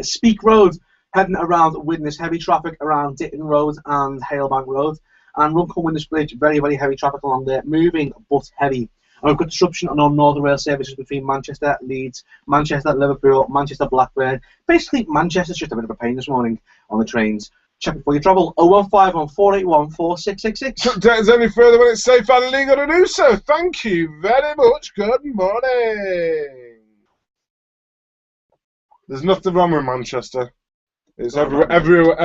Speaker 2: Speak Road heading around Widnes, heavy traffic around Ditton Road and Halebank Road. And Runcorn Widnes Bridge, very, very heavy traffic along there, moving but heavy. And we've got disruption on our Northern Rail services between Manchester, Leeds, Manchester, Liverpool, Manchester, Blackburn. Basically, Manchester's just a bit of a pain this morning on the trains. Check before you travel. 0151 481 4666.
Speaker 1: Updates any further when it's safe and legal to do so. Thank you very much. Good morning. There's nothing wrong with Manchester. It's everywhere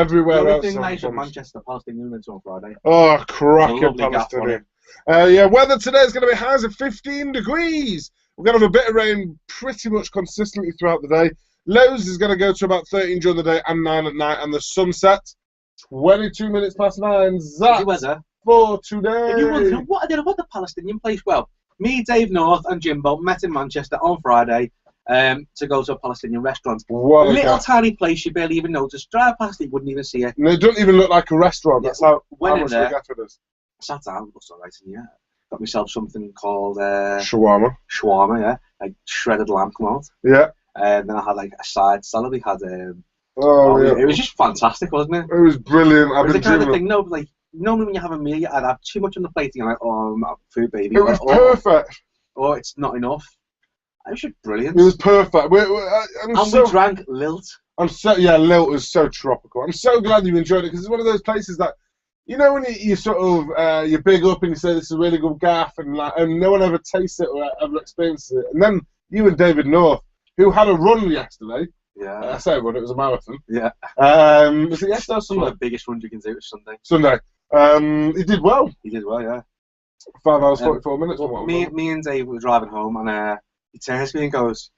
Speaker 2: The only
Speaker 1: else.
Speaker 2: thing nice with Manchester, Palestinian events on Friday.
Speaker 1: Oh, cracking
Speaker 2: Lovely gaff on
Speaker 1: Palestinian. Yeah, weather today is going to be highs of 15 degrees. We're going to have a bit of rain pretty much consistently throughout the day. Lows is going to go to about 13 during the day and 9 at night. And the sunset, 22 minutes past 9. Zap
Speaker 2: weather.
Speaker 1: for today.
Speaker 2: If you wonder what I did about the Palestinian place, well, me, Dave North, and Jimbo met in Manchester on Friday to go to a Palestinian restaurant.
Speaker 1: What a
Speaker 2: Little
Speaker 1: gaff.
Speaker 2: tiny place you barely even notice. Drive past it, you wouldn't even see it.
Speaker 1: And it doesn't even look like a restaurant.
Speaker 2: Yeah,
Speaker 1: That's how
Speaker 2: went in
Speaker 1: much
Speaker 2: there.
Speaker 1: the gaff it is.
Speaker 2: Sat down, looks alright in here. Got myself something called
Speaker 1: Shawarma.
Speaker 2: shawarma, yeah, like shredded lamb come out.
Speaker 1: Yeah.
Speaker 2: And then I had like a side salad. We had
Speaker 1: Yeah.
Speaker 2: it was just fantastic, wasn't it?
Speaker 1: It was brilliant.
Speaker 2: It
Speaker 1: I've
Speaker 2: was the
Speaker 1: been
Speaker 2: kind of
Speaker 1: dreaming.
Speaker 2: thing, no, like normally when you have a meal, I'd have too much on the plate, and you're like, oh, I'm not food, baby.
Speaker 1: It was
Speaker 2: Like,
Speaker 1: perfect.
Speaker 2: oh, it's not enough. It was just brilliant.
Speaker 1: It was perfect. We
Speaker 2: drank Lilt.
Speaker 1: Lilt was so tropical. I'm so glad you enjoyed it because it's one of those places that, you know, when you sort of you big up and you say this is a really good gaff and no one ever tastes it or ever experiences it, and then you and David North, who had a run yesterday.
Speaker 2: Yeah.
Speaker 1: I say run, it was a marathon.
Speaker 2: Yeah.
Speaker 1: Was it yesterday or
Speaker 2: One
Speaker 1: Sunday?
Speaker 2: of the biggest runs you can do was Sunday.
Speaker 1: Sunday. He did well.
Speaker 2: He did well, yeah.
Speaker 1: 5 hours 44 minutes.
Speaker 2: Well, me and Dave were driving home, and he turns to me and goes,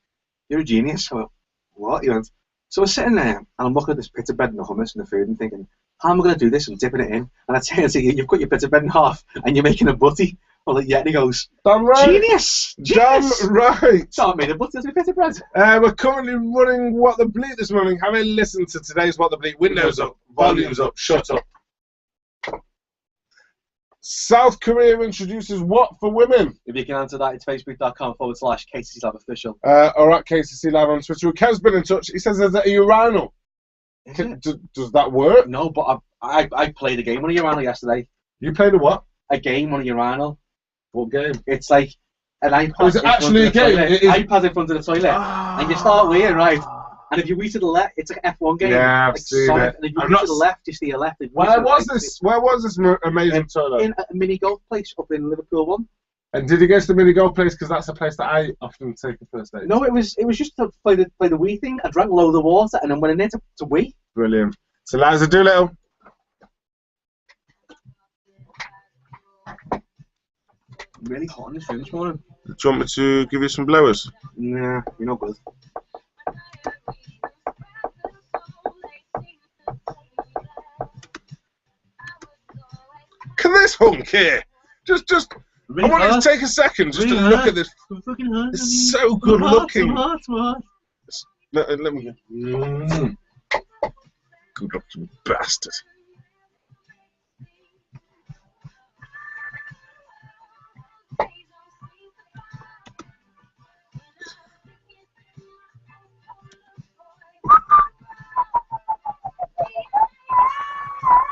Speaker 2: "You're a genius." I went, "What?" He went, "So we're sitting there, and I'm looking at this pita bread and the hummus and the food, and thinking, how am I going to do this? I'm dipping it in. And I turn to you, you've cut your bit of bread in half, and you're making a butty. I'm like, yeah, and he goes,
Speaker 1: Damn right.
Speaker 2: Genius!
Speaker 1: Damn right.
Speaker 2: So I made a butty as a bit of bread.
Speaker 1: We're currently running What the Bleep this morning. Having listened to today's What the Bleep, windows up, volumes up, shut up. South Korea introduces what for women?
Speaker 2: If you can answer that, it's facebook.com/KCCLIVE official.
Speaker 1: Or at KCCLIVE on Twitter. Kev's been in touch. He says there's a urinal. Does that work?
Speaker 2: No, but I played a game on a urinal yesterday.
Speaker 1: You played a what?
Speaker 2: A game on a urinal.
Speaker 4: What game?
Speaker 2: It's like an iPad.
Speaker 1: Oh, is it actually a game?
Speaker 2: iPad in front of the toilet. And you start weeing, right? And if you wee to the left, it's like an F1 game.
Speaker 1: Yeah, I've
Speaker 2: like
Speaker 1: seen
Speaker 2: Sonic.
Speaker 1: it.
Speaker 2: And if you wee to the left, you steer left.
Speaker 1: Where was this? Where was this amazing toilet?
Speaker 2: In a mini golf place up in Liverpool 1.
Speaker 1: And did you go to the mini golf place? Because that's the place that I often take a first date.
Speaker 2: No, it was just to play the wee thing. I drank a load of water and then went in there to wee.
Speaker 1: Brilliant. So Liza Doolittle.
Speaker 2: Really hot in this room this morning.
Speaker 1: Do you want me to give you some blowers?
Speaker 2: Nah, you're not good.
Speaker 1: Can this hunk here? Just.
Speaker 2: Really
Speaker 1: I want you
Speaker 2: hot.
Speaker 1: to take a second just
Speaker 2: Really
Speaker 1: to look
Speaker 2: hot.
Speaker 1: at this.
Speaker 2: I'm fucking hot.
Speaker 1: It's so good looking.
Speaker 2: Hot.
Speaker 1: Let me go. Good looking bastard.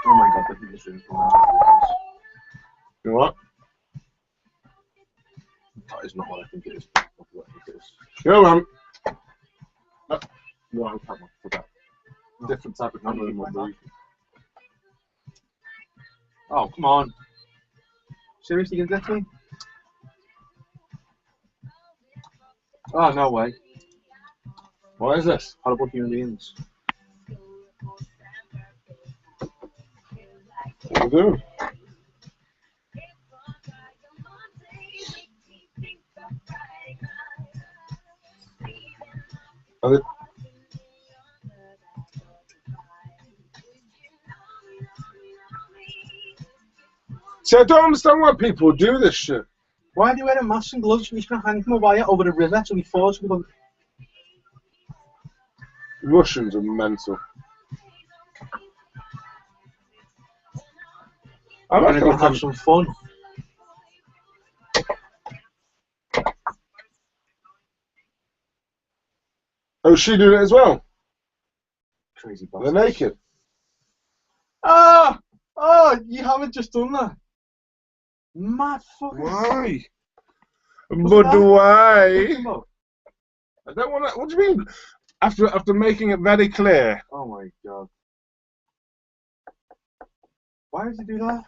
Speaker 2: Oh my god, I think this room's falling.
Speaker 1: You know what?
Speaker 2: That is not what I think it is.
Speaker 1: Go on.
Speaker 2: Wrong camera for that.
Speaker 1: Different type of camera than what we
Speaker 2: Oh, come on. Seriously, you can get me? Oh, no way.
Speaker 1: What is this?
Speaker 2: Horrible human beings.
Speaker 1: What are we doing? Are they... See, I don't understand why people do this shit.
Speaker 2: Why are they wearing masks and gloves when he's going to hang from a wire over the river so he falls?
Speaker 1: Russians are mental. I
Speaker 2: I'm
Speaker 1: reckon
Speaker 2: going to have some fun.
Speaker 1: Oh, she doing it as well?
Speaker 2: Crazy
Speaker 1: They're
Speaker 2: bastard.
Speaker 1: naked.
Speaker 2: Ah! Oh, you haven't just done that. Mad fuckers.
Speaker 1: Why?
Speaker 2: What's
Speaker 1: But
Speaker 2: that?
Speaker 1: why?
Speaker 2: What's that?
Speaker 1: I don't want to. What do you mean? After making it very clear.
Speaker 2: Oh my god. Why did you do that?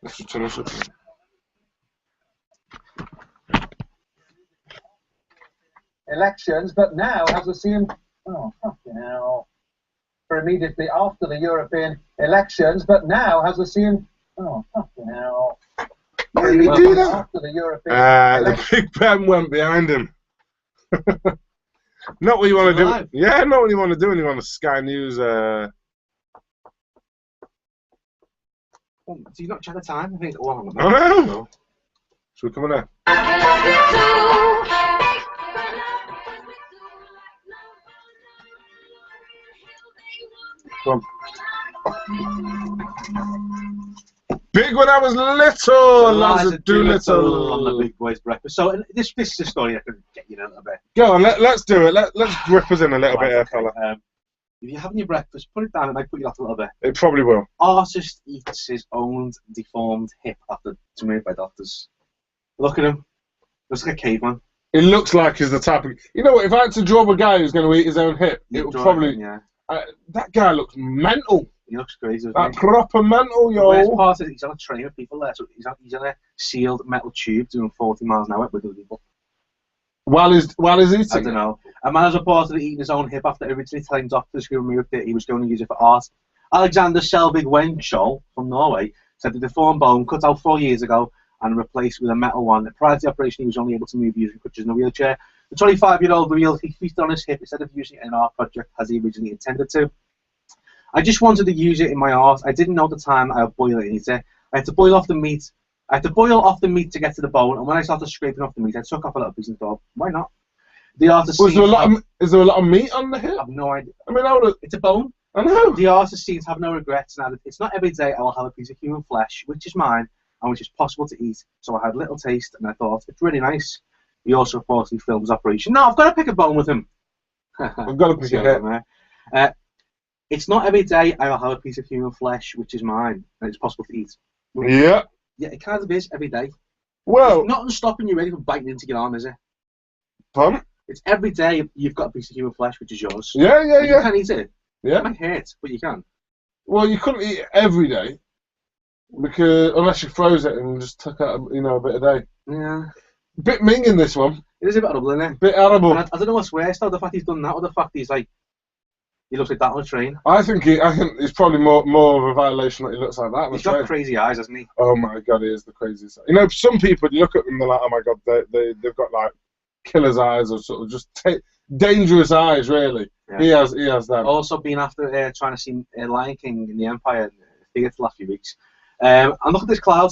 Speaker 1: Let's just turn this up.
Speaker 7: Elections, but now has assumed. Oh, fucking hell. For immediately after the European elections, but now has assumed. Oh, fucking hell.
Speaker 1: Why did you do that?
Speaker 7: After the European
Speaker 1: The Big Ben went behind him. Not what you want to do.
Speaker 2: Live.
Speaker 1: Yeah, not what you want to do when you're on the Sky News.
Speaker 2: Do you not check the time? I think. Oh, I'm
Speaker 1: Oh no! Should we come in there? Come on. Big when I was little, Liza Doolittle.
Speaker 2: On the Big Boys Breakfast. So this is a story I can get you in a little bit.
Speaker 1: Go on, let's do it. Let's grip us in a little bit here,
Speaker 2: Okay,
Speaker 1: fella.
Speaker 2: if you're having your breakfast, put it down. It might put you off a little bit.
Speaker 1: It probably will.
Speaker 2: Artist eats his own deformed hip after removed by doctors. Look at him. Looks like a caveman.
Speaker 1: He looks like he's the type of... You know what, if I had to draw a guy who's going to eat his own hip, it would probably...
Speaker 2: Yeah.
Speaker 1: That guy looks mental.
Speaker 2: He looks crazy.
Speaker 1: That proper mental, yo.
Speaker 2: The worst part is he's on a train with people there, so he's on a sealed metal tube doing 40 miles an hour with other people.
Speaker 1: While he's eating?
Speaker 2: I don't know. A man has reportedly eaten his own hip after originally telling doctors who removed it he was going to use it for art. Alexander Selvig Wenskjold from Norway said the deformed bone cut out 4 years ago and replaced with a metal one. Prior to the operation, he was only able to move using crutches in a wheelchair. The 25-year-old revealed he feasted on his hip instead of using it in an art project as he originally intended to. I just wanted to use it in my art. I didn't know at the time I would boil it and eat it. I had to boil off the meat. To get to the bone, and when I started scraping off the meat, I took off a little piece and thought, why not? The artist
Speaker 1: is there a lot of meat on the hip?
Speaker 2: I have no idea.
Speaker 1: I mean,
Speaker 2: it's a bone.
Speaker 1: I know.
Speaker 2: The artist seems to have no regrets, and it's not every day I will have a piece of human flesh, which is mine, and which is possible to eat. So I had little taste, and I thought, it's really nice. He also reportedly filmed his operation. No, I've got to pick a bone with him.
Speaker 1: I've got to pick a hip.
Speaker 2: It's not every day I will have a piece of human flesh, which is mine, and it's possible to eat.
Speaker 1: Yeah.
Speaker 2: Yeah, it kind of is every day.
Speaker 1: Well,
Speaker 2: it's not stopping you ready from biting into your arm, is it?
Speaker 1: Pardon?
Speaker 2: It's every day you've got a piece of human flesh, which is yours.
Speaker 1: Yeah.
Speaker 2: You can't eat it.
Speaker 1: Yeah.
Speaker 2: It might hurt, but you can.
Speaker 1: Well, you couldn't eat it every day, because unless you froze it and just took out, a bit a day.
Speaker 2: Yeah.
Speaker 1: Bit minging this one.
Speaker 2: It is a bit horrible, isn't it?
Speaker 1: Bit horrible.
Speaker 2: I don't know what's worse though, the fact he's done that, or the fact he's like, he looks like that on a train.
Speaker 1: I think it's probably more of a violation that he looks like that on
Speaker 2: He's
Speaker 1: the train.
Speaker 2: got crazy eyes, hasn't he?
Speaker 1: Oh my god, he is the craziest. Some people, you look at them, they're like, oh my god, they've got like killer's eyes, or sort of just dangerous eyes, really. Yeah. He has that.
Speaker 2: Also been after trying to see Lion King in the Empire in theatre the last few weeks. And look at this cloud.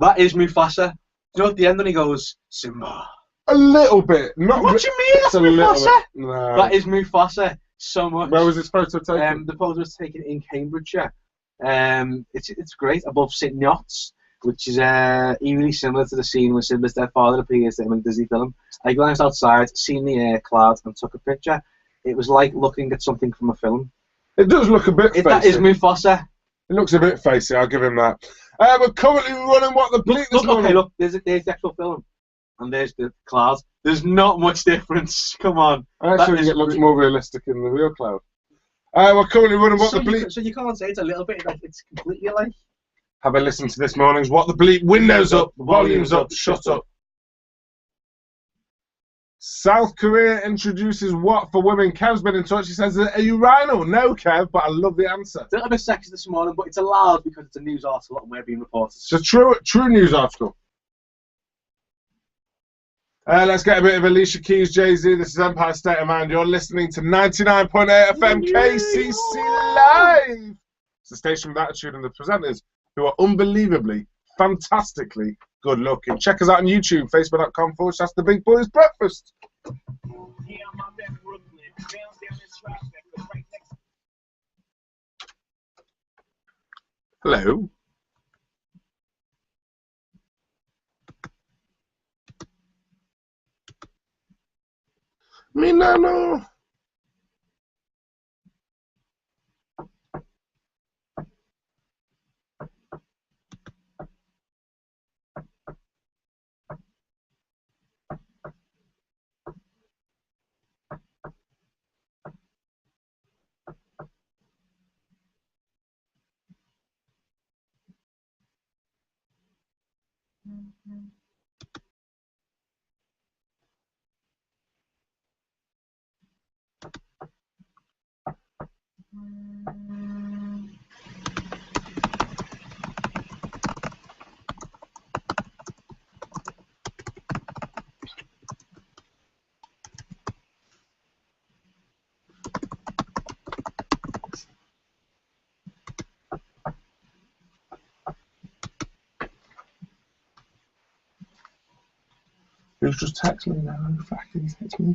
Speaker 2: That is Mufasa. You know at the end when he goes, Simba.
Speaker 1: A little bit. Not
Speaker 2: what do you mean? That's Mufasa?
Speaker 1: No.
Speaker 2: That is Mufasa. So much.
Speaker 1: Where was this photo taken?
Speaker 2: The photo was taken in Cambridgeshire. It's great, above St Notts, which is eerily similar to the scene where Simba's dead father appears in a Disney film. I glanced outside, seen the cloud, and took a picture. It was like looking at something from a film.
Speaker 1: It does look a bit facey.
Speaker 2: That is Mufasa.
Speaker 1: It looks a bit facey, I'll give him that. We're currently running What the Bleep this morning.
Speaker 2: Okay, look, there's the actual film. And there's the cloud. There's not much difference. Come on.
Speaker 1: Actually, it looks more realistic in the real cloud. We're currently running What the Bleep.
Speaker 2: So you can't say it's a little bit, like it's completely like.
Speaker 1: Have a listen to this morning's What the Bleep. Windows up, volumes up, shut up. South Korea introduces what for women? Kev's been in touch. He says, are you rhino? No, Kev, but I love the answer.
Speaker 2: It's a little bit sexy this morning, but it's allowed because it's a news article and we're being reported.
Speaker 1: It's a true news article. Let's get a bit of Alicia Keys, Jay-Z. This is Empire State of Mind. You're listening to 99.8 FM KCC Live. It's the station with attitude and the presenters who are unbelievably, fantastically good looking. Check us out on YouTube, facebook.com/The Big Boys Breakfast. Hello. Milano. Who's just texting me now? Who fucking texts me?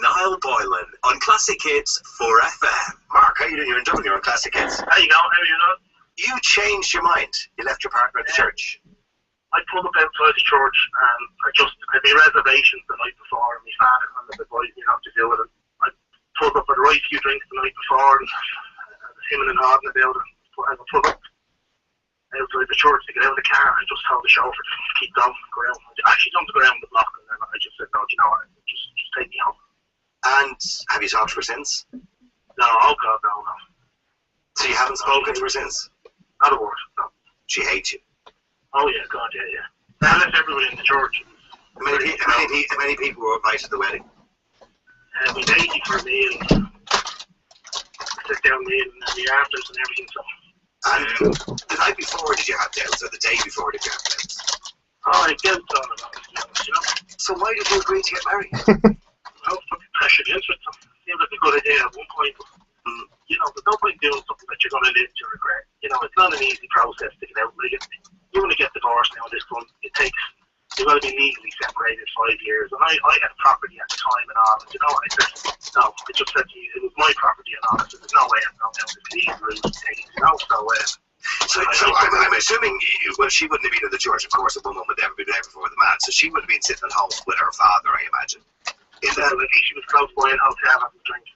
Speaker 8: Niall Boylan on Classic Hits 4FM. Mark how you doing? You're in Dublin, you're on Classic Hits.
Speaker 9: How you going? How are you doing?
Speaker 8: You changed your mind. You left your partner at the church.
Speaker 9: I pulled up outside the church and I made reservations the night before, and my father kind of advised me not to do it. And I pulled up with the right few drinks the night before, and I was hemming and hawing about it. As I pulled up outside the church to get out of the car, I just told the chauffeur to keep going, go around. I actually jumped around the block, and then I just said, no, do you know what, just take me home.
Speaker 8: And have you talked to her since?
Speaker 9: No, oh God, no.
Speaker 8: So you haven't spoken to her since?
Speaker 9: Not a word, no.
Speaker 8: She hates you?
Speaker 9: Oh yeah, God, yeah. I left everybody in the church.
Speaker 8: How many people were invited to the wedding?
Speaker 9: We dated for a meal, sit down meal, and then the afters and everything, so.
Speaker 8: And the night before did you have doubts, or the day before did you have doubts?
Speaker 9: Oh, I guess so, you know.
Speaker 8: So why did you agree to get married?
Speaker 9: Well, fucking pressure against it. Seems like a good idea at one point, but, you know, there's no point doing something that you're going to live to regret. You know, it's not an easy process to get out. Like, you want to get divorced now at this point, you've got to be legally separated 5 years. And I had property at the time and all, and you know, I said, no, I just said to you, it was my property and all, so there's no way I'm going down this legal route, you know, so
Speaker 8: I'm assuming, well, she wouldn't have been in the church, of course, a woman would never be there before the man, so she would have been sitting at home with her father, I imagine.
Speaker 9: I think she was close by in a hotel having a drink.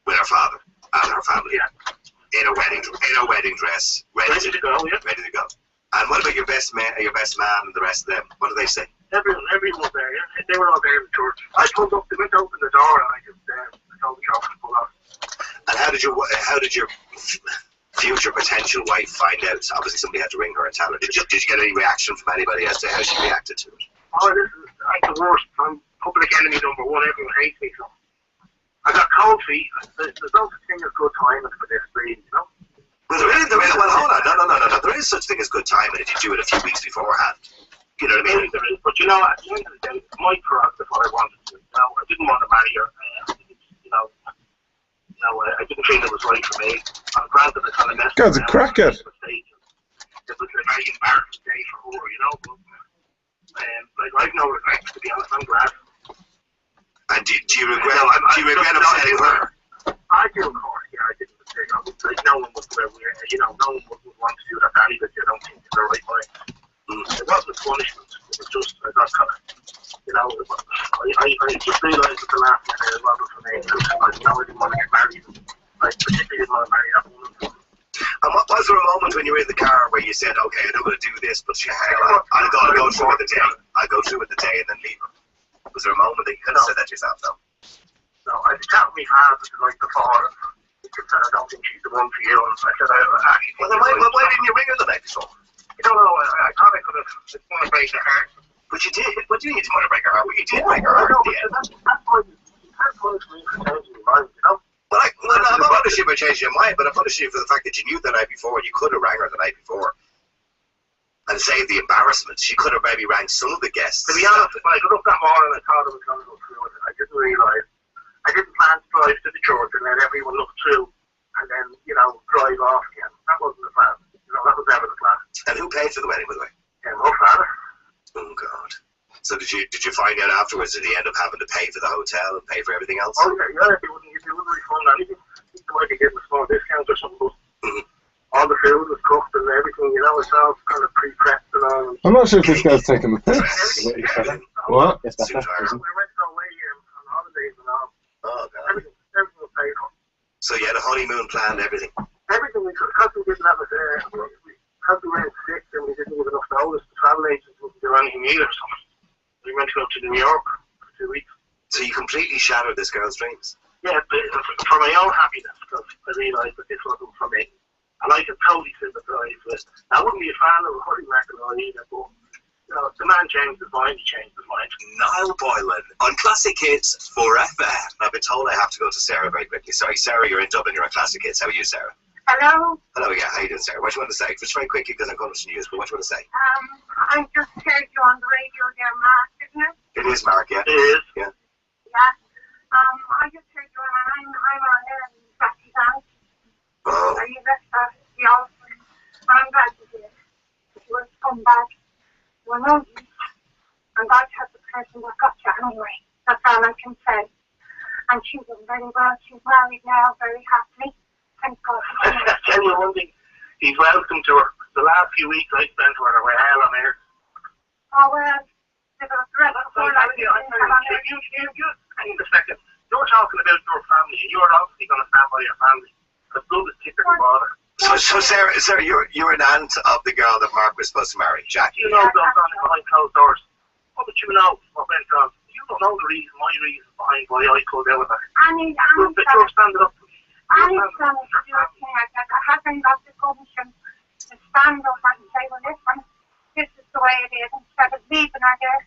Speaker 8: With her father and her family, yeah. In a wedding dress, ready to go. And what about your best man and the rest of them? What do they say?
Speaker 9: Everyone was there, yeah. They were all there in the church. I pulled up, they went to open the door, and I just told the chauffeur to pull off.
Speaker 8: And how did your future potential wife find out? So obviously somebody had to ring her and tell her. Did you get any reaction from anybody as to how she reacted to it?
Speaker 9: Oh, this is like the worst. I'm public enemy number one. Everyone hates me, so. I got cold feet. There's no such thing as good timing for this breed, you know?
Speaker 8: Well, hold on. No. There is such thing as good timing if you do it a few weeks beforehand. You know what I mean?
Speaker 9: There is, but you know, at the end of the day, it's my prerogative what I wanted to do. You know, I didn't want to marry her. I didn't feel it was right for me. Granted, I kind of messed
Speaker 1: God's a cracker.
Speaker 9: It was a very embarrassing day for her, you know? But, I've no regrets, to be honest. I'm glad.
Speaker 8: And do you regret upsetting her?
Speaker 9: I do, of course. Yeah, I didn't. No one would no one would want to do that to anybody. I don't think it's the right way. It wasn't a punishment. It was just I got kind of, I just realised at the last minute it wasn't for me. I didn't want to get married. I particularly didn't want to marry that woman.
Speaker 8: And was there a moment when you were in the car where you said, "Okay, I don't want to do this, but I'll go through with the day. I'll go through with the day and then leave her." Was there a moment that you could have said that yourself, though?
Speaker 9: No, I was chatting with my father the night before, and he just said, I don't think she's the one for you, and I said, I actually think...
Speaker 8: Well, then why didn't you ring her the night before?
Speaker 9: I don't know, I thought I could have, just want to break her heart.
Speaker 8: But you did, what do you need to want to break her heart? Well, you did break her heart at the end.
Speaker 9: That's why you can't punish me for changing your mind, you know?
Speaker 8: Well, I'm not punishing you for changing your mind, but I'm punishing you for the fact that you knew the night before, and you could have rang her the night before. And save the embarrassment. She could have maybe rang some of the guests.
Speaker 9: To be honest, when I got up that morning, I thought I was going to go through it, and I didn't realise. I didn't plan to drive to the church and let everyone look through, and then, drive off again. That wasn't the plan. That was never the plan.
Speaker 8: And who paid for the wedding, by the way?
Speaker 9: My father.
Speaker 8: Oh, God. So did you find out afterwards, did he end up having to pay for the hotel and pay for everything else?
Speaker 9: Oh, yeah, if he wouldn't refund anything, he might be getting a small discount or something. All the food was cooked and everything, it's all kind of pre-prepped and all.
Speaker 1: I'm not sure if this guy's taking the piss. What?
Speaker 9: We went away on holidays and all.
Speaker 8: Oh, God.
Speaker 9: Everything was paid for.
Speaker 8: So you had a honeymoon planned, everything?
Speaker 9: Everything, because we didn't have because we went sick and we didn't give enough notice, the travel agents wouldn't do anything either, so we went to go to New York for 2 weeks.
Speaker 8: So you completely shattered this girl's dreams?
Speaker 9: Yeah, but for my own happiness, because I realised that this wasn't for me. And I can totally sympathise with it. I wouldn't be a fan of Hurry McIntyre either, but the man changed his mind, he changed his mind.
Speaker 8: Niall Boylan on Classic Hits forever. I've been told I have to go to Sarah very quickly. Sorry, Sarah, you're in Dublin, you're on Classic Hits. How are you, Sarah?
Speaker 5: Hello.
Speaker 8: Hello, yeah, how you doing, Sarah? What do you want to say? Just very quickly, because I'm going to news, but what do you want to say?
Speaker 5: I just heard you on the radio there, Mark, isn't it?
Speaker 8: It is, Mark, yeah.
Speaker 9: It is.
Speaker 8: Yeah.
Speaker 5: Yeah. I just heard you and I'm on there in Jackie House.
Speaker 8: Oh.
Speaker 5: Are you there? Yeah. I'm glad to hear it. You will come back. Well, no, and God has the person that got you anyway. That's all I can say. And she's doing very well. She's married now, very happily. Thank God.
Speaker 9: I tell you one thing, he's welcome to her. The last few weeks I spent with her were hell on earth.
Speaker 5: Oh, well, there's a dreadful life.
Speaker 9: You, hang on a second. You're talking about your family, and you're obviously going to stand by your family. As good as ticker and bother.
Speaker 8: So Sarah, you're an aunt of the girl that Mark was supposed to marry, Jackie.
Speaker 9: You know those on behind closed doors. What would you know what went on? You don't know the reason, my reason behind why I pulled out with her. But you're standing up.
Speaker 5: I haven't got the gumption to stand up and say, well, listen, this is the way it is, instead of leaving her there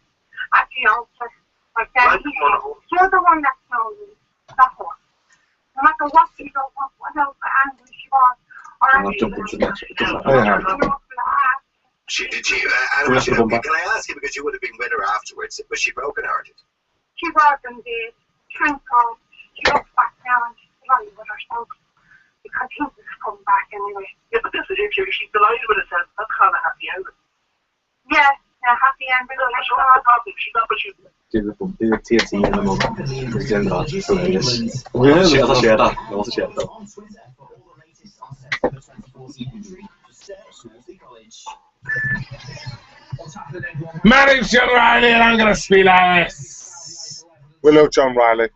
Speaker 5: at the altar. Like that. You're the one that's knows, not her. No matter what you do, whatever angry she was, or
Speaker 8: can I ask you, because you would have been with her afterwards, was she broken-hearted?
Speaker 5: She was indeed. Thank God. She looks back now and she's delighted with herself. Because he was come back anyway.
Speaker 9: Yeah, but this is it, she's delighted with herself. That's kind of happy ending.
Speaker 5: Yeah, a happy ending.
Speaker 9: She's not what you...
Speaker 2: Do the TNT in the moment. It's hilarious.
Speaker 1: Really?
Speaker 2: I'll share that. I want to share that.
Speaker 3: On Twitter for all the latest on September 2014 injury to Salisbury College. What's happening, everyone?
Speaker 1: My name's John Riley and I'm going to speak like this. We love John Riley.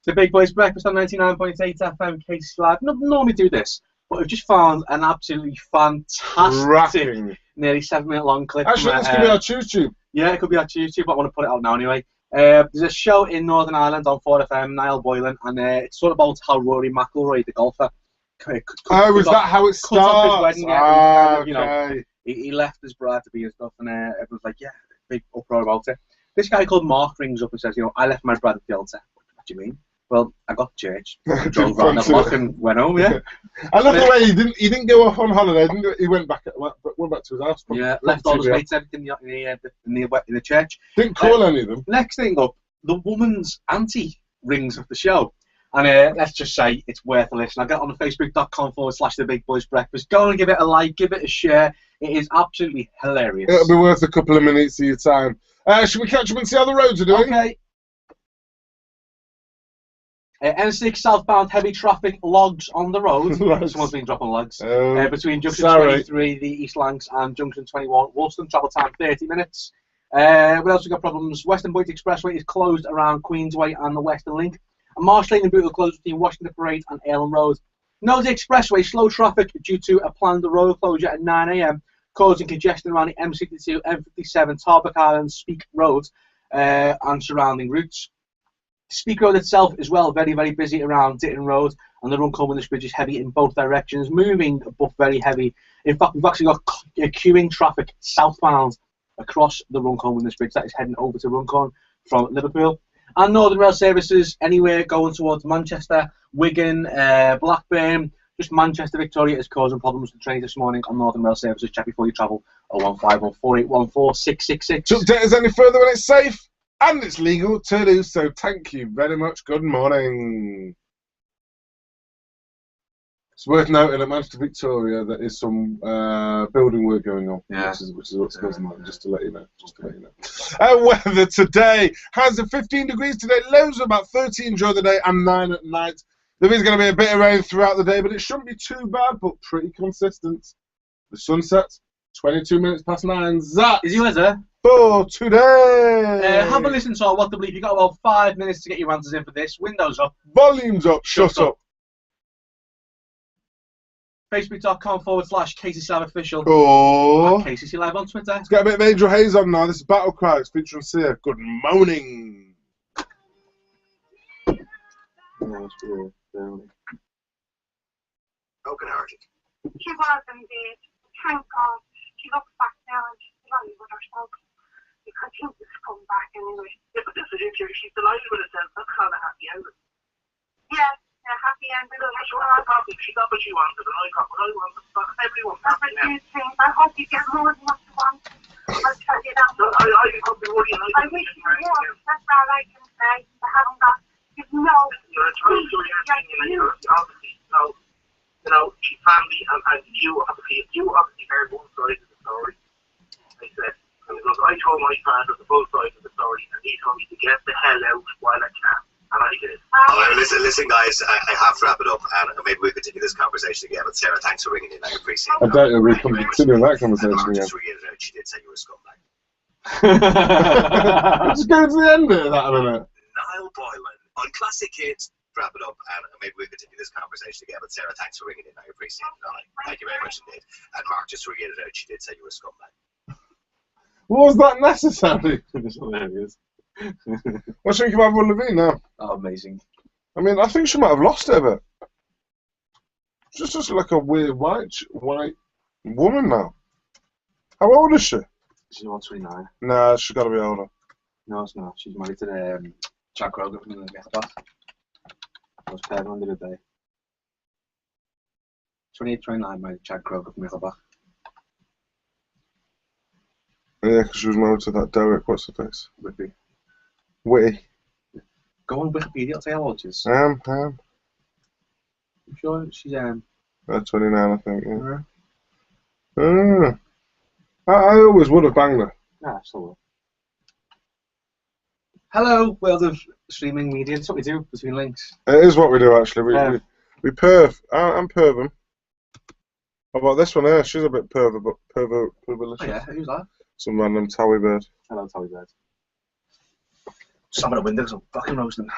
Speaker 2: The Big Boys Breakfast on 99.8 FM KCCLIVE. Not normally do this, but we've just found an absolutely fantastic, nearly 7-minute long clip.
Speaker 1: Actually, this could be our YouTube.
Speaker 2: Yeah, it could be our YouTube, but I want to put it out now anyway. There's a show in Northern Ireland on 4FM, Niall Boylan, and it's sort of about how Rory McIlroy, the golfer,
Speaker 1: is that how it starts?
Speaker 2: Off his wedding,
Speaker 1: okay.
Speaker 2: You know, he left his bride to be and stuff, and everyone's like, yeah, big uproar about it. This guy called Mark rings up and says, you know, I left my bride at the altar. What do you mean? Well, I got to church, drove around the block and went home. Yeah.
Speaker 1: I love the way he didn't go off on holiday. He went back to his house.
Speaker 2: Yeah, left all his mates, everything in the church.
Speaker 1: Didn't call any of them.
Speaker 2: Next thing up, the woman's auntie rings up the show, and let's just say it's worth a listen. I'll get on Facebook.com/The Big Boys Breakfast. Go and give it a like, give it a share. It is absolutely hilarious.
Speaker 1: It'll be worth a couple of minutes of your time. Should we catch up and see how the roads are doing?
Speaker 2: Okay. N6 southbound, heavy traffic, logs on the road. Someone's been dropping logs. Between junction 23, the East Lancs, and junction 21, Woolston, travel time 30 minutes. We also got problems. Western Point Expressway is closed around Queensway and the Western Link. And Marsh Lane and Bootle closed between Washington Parade and Aylham Road. Nose Expressway, slow traffic due to a planned road closure at 9 AM, causing congestion around the M62, M57, Tarbuck Island, Speak Road, and surrounding routes. Speak Road itself as well, very, very busy around Ditton Road, and the Runcorn Bridge is heavy in both directions, moving but very heavy. In fact, we've actually got queuing traffic southbound across the Runcorn Bridge that is heading over to Runcorn from Liverpool. And Northern Rail services anywhere going towards Manchester, Wigan, Blackburn, just Manchester, Victoria is causing problems with trains this morning on Northern Rail services. Check before you travel. 015 4814 666.
Speaker 1: To update us any further when it's safe and it's legal to do so. Thank you very much. Good morning. It's worth noting at Manchester Victoria there is some building work going on, which is what's going on. Just to let you know. Weather today has 15 degrees today. Lows of about 30 during the day and 9 at night. There is going to be a bit of rain throughout the day, but it shouldn't be too bad, but pretty consistent. The sunset, 22 minutes past 9. That
Speaker 2: is your weather
Speaker 1: for today.
Speaker 2: Have a listen to our What to Believe. You've got about 5 minutes to get your answers in for this. Windows up.
Speaker 1: Volumes up. Shut up.
Speaker 2: Facebook.com/KCCLIVE official.
Speaker 1: Oh.
Speaker 2: KCCLIVE on Twitter.
Speaker 1: Let's get a bit of Angel Hayes on now. This is Battle Cries featuring Sia. Good morning.
Speaker 8: Broken-hearted.
Speaker 5: She was indeed. Thank God. She looks back now and she's delighted with herself. Because he was come back anyway.
Speaker 9: Yeah, but this is it, she's delighted with herself. That's kind of happy ending.
Speaker 5: Yeah, a happy ending.
Speaker 9: She got what she wanted, and I got what I wanted. But everyone's happy now.
Speaker 5: I hope you get more than what you want. I'll tell you that.
Speaker 9: I could be worrying.
Speaker 5: I wish you would. That's all I can say. I haven't got. You're entitled to your opinion, and you're obviously, you know, she's
Speaker 9: family, and you obviously heard one side of the story. I said, and he goes, I told my father the full side of the story, and he told me to get the hell out while I can, and I did.
Speaker 8: Oh, listen, guys, I have to wrap it up, and maybe we'll continue this conversation again. But Sarah, thanks for ringing in. I appreciate it.
Speaker 1: I doubt we'll be continuing that conversation again.
Speaker 8: Just reiterate, she did say you were a scumbag.
Speaker 1: Let's go to the end of that in a minute.
Speaker 8: Niall Boylan on Classic Hits. Wrap it up, and maybe we'll continue this conversation again. But Sarah, thanks for ringing in. I appreciate it. All right. Thank you very much indeed. And Mark, just to reiterate, she did say you were a scumbag.
Speaker 1: Was that necessary? It's hilarious. What do you think of Avril Lavigne now?
Speaker 2: Oh, amazing.
Speaker 1: I mean, I think she might have lost it a bit. She's just like a weird white woman now. How old is she?
Speaker 2: She's about 29.
Speaker 1: Nah, she's got to be older.
Speaker 2: No, it's not. She's married to the Jack Kroger from the Nickelback. I was paired on the other day. 28, 29, married to Jack Kroger from Nickelback.
Speaker 1: Yeah, because she was married to that Derek. What's the face?
Speaker 2: Whitby.
Speaker 1: Witty.
Speaker 2: Go on Wikipedia, I'll tell you how old she is.
Speaker 1: I'm
Speaker 2: sure she's
Speaker 1: 29, I think. Yeah. I always would have banged her.
Speaker 2: Nah, still will. Hello, world of streaming media. That's what we do between links.
Speaker 1: It is what we do, actually. We perv. I'm perving. How about this one here? She's a bit perver, but perverlicious.
Speaker 2: Oh yeah, who's that?
Speaker 1: Some random Towie bird.
Speaker 2: Hello, Towie bird. Some of the windows are fucking roasting.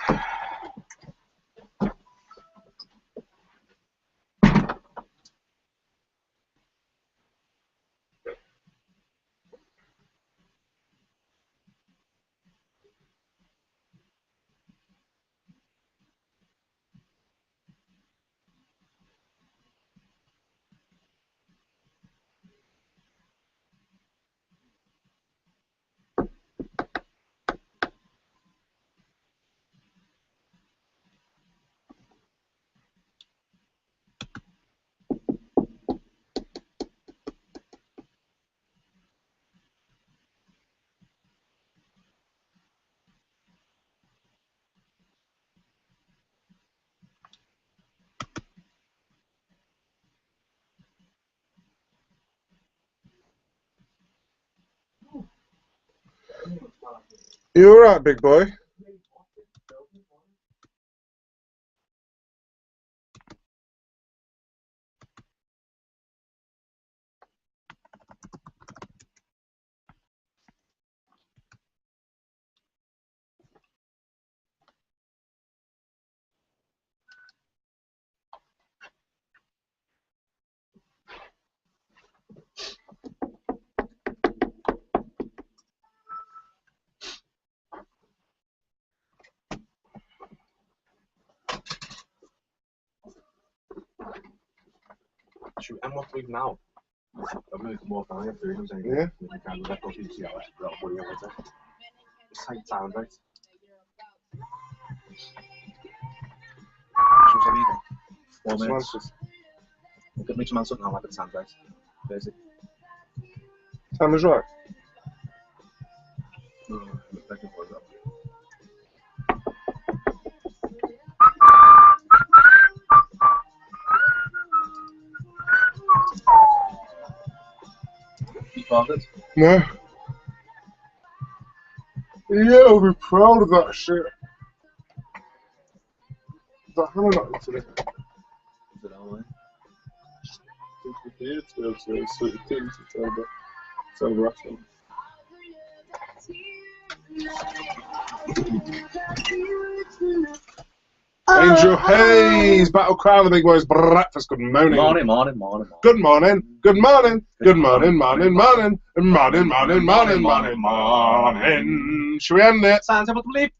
Speaker 1: You alright, big boy?
Speaker 2: Shoot, and what we now? I'm going to come off now.
Speaker 1: Yeah.
Speaker 2: It's tight sound, right? Four minutes. Give me some answer now, like it sounds right. Basic.
Speaker 1: Time is right.
Speaker 2: You farted?
Speaker 1: No. Yeah, I'll be proud of that shit. Is that Hannah not into it?
Speaker 2: Is it all right?
Speaker 1: Angel Hayes, Battle Crown, the big boys breakfast. Good morning.
Speaker 2: Morning.
Speaker 1: Good morning. Good morning. Good morning. Morning. Should we end it?
Speaker 2: Sounds about to believe.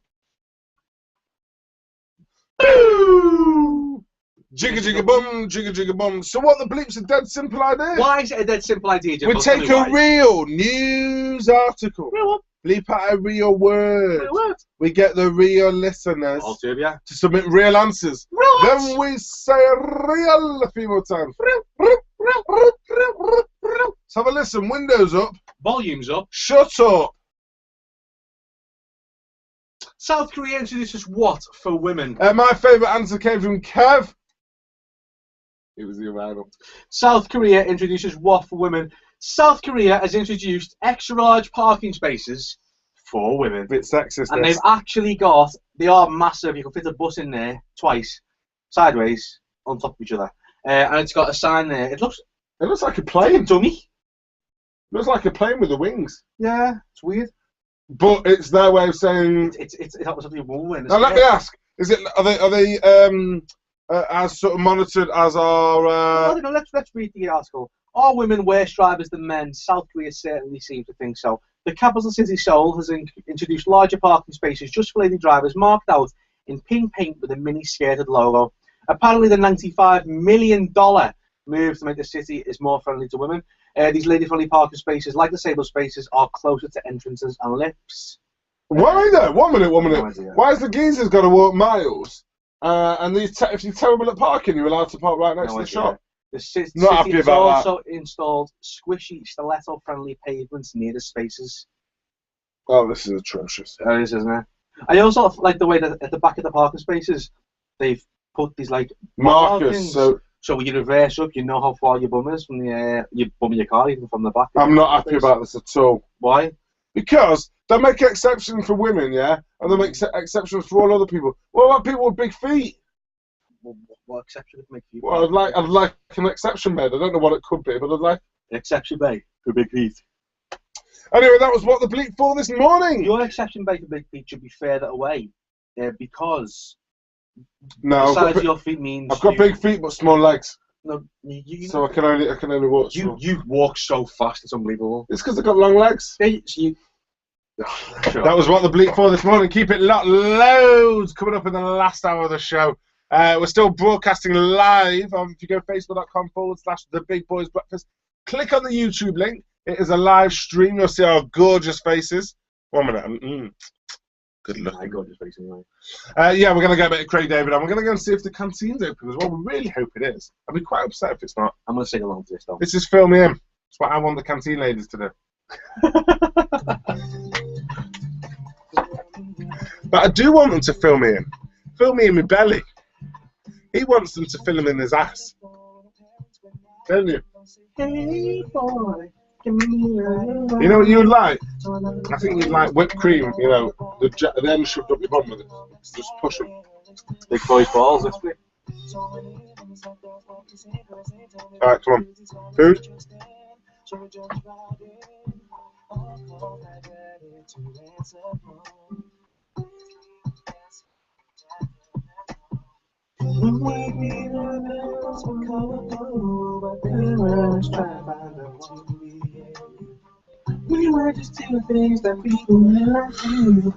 Speaker 1: Jigga jigga bum. So what the bleep's a dead simple idea?
Speaker 2: Why is it a dead simple idea, Jim?
Speaker 1: We take a real news article. Bleep out a real word. We get the real listeners
Speaker 2: to
Speaker 1: submit real answers. Then we say real a few more times. Let's have a listen. Windows up.
Speaker 2: Volumes up.
Speaker 1: Shut up.
Speaker 2: South Korea introduces what for women?
Speaker 1: My favourite answer came from Kev. It was the urinal.
Speaker 2: South Korea introduces WAF for women. South Korea has introduced extra large parking spaces for women.
Speaker 1: A bit sexist.
Speaker 2: And they've actually got, they are massive, you can fit a bus in there twice, sideways, on top of each other. And it's got a sign there. It looks
Speaker 1: like a plane.
Speaker 2: Dummy.
Speaker 1: It looks like a plane with the wings.
Speaker 2: Yeah, it's weird.
Speaker 1: But it's their way of saying...
Speaker 2: It's obviously a woman.
Speaker 1: Now let me ask, are they as sort of monitored as our...
Speaker 2: I don't know, let's read the article. Are women worse drivers than men? South Korea certainly seems to think so. The capital city, Seoul, has introduced larger parking spaces just for lady drivers, marked out in pink paint with a mini-skirted logo. Apparently, the $95 million move to make the city is more friendly to women. These lady-friendly parking spaces, like disabled spaces, are closer to entrances and lifts.
Speaker 1: Why though? 1 minute.
Speaker 2: No,
Speaker 1: Why has the geezers got to walk miles? And if you're terrible at parking, you're allowed to park right next to the shop.
Speaker 2: The city
Speaker 1: happy
Speaker 2: has
Speaker 1: about
Speaker 2: also installed squishy, stiletto-friendly pavements near the spaces.
Speaker 1: Oh, this is atrocious.
Speaker 2: It is, isn't it? I also like the way that at the back of the parking spaces, they've put these like
Speaker 1: markers.
Speaker 2: So when you reverse up, you know how far your bum is from the your bum in your car, even from the back.
Speaker 1: I'm not happy about this at all.
Speaker 2: Why?
Speaker 1: Because they make exceptions for women, yeah, and they make exceptions for all other people. What about people with big feet?
Speaker 2: What exception would make you?
Speaker 1: Well, I'd like an exception made. I don't know what it could be, but I'd like
Speaker 2: an exception made for big feet.
Speaker 1: Anyway, that was what the bleep for this morning.
Speaker 2: Your exception made for big feet should be further away, because
Speaker 1: no,
Speaker 2: the size of your feet means
Speaker 1: I've got big feet but small legs.
Speaker 2: No,
Speaker 1: so I can only walk.
Speaker 2: You walk so fast, it's unbelievable.
Speaker 1: It's because I've got long legs. That was what the bleep for this morning. Keep it locked. Loads coming up in the last hour of the show. We're still broadcasting live. If you go facebook.com/The Big Boys Breakfast, click on the YouTube link. It is a live stream. You'll see our gorgeous faces. 1 minute. Good luck.
Speaker 2: My gorgeous face anyway.
Speaker 1: Yeah, we're going to get a bit of Craig David. And we're going to go and see if the canteen's open as well. We really hope it is. I'd be quite upset if it's not.
Speaker 2: I'm going to sing along to this, though.
Speaker 1: This is Fill Me In. It's what I want the canteen ladies to do. But I do want them to fill me in. Fill me in my belly. He wants them to fill him in his ass. Don't you?
Speaker 2: Hey boy,
Speaker 1: you know what you'd like? I think you'd like whipped cream, you know, the end shoved up your bum with it. Just push them.
Speaker 2: Big boys balls this week.
Speaker 1: Alright, come on. Food?
Speaker 6: We were just doing things that people never do.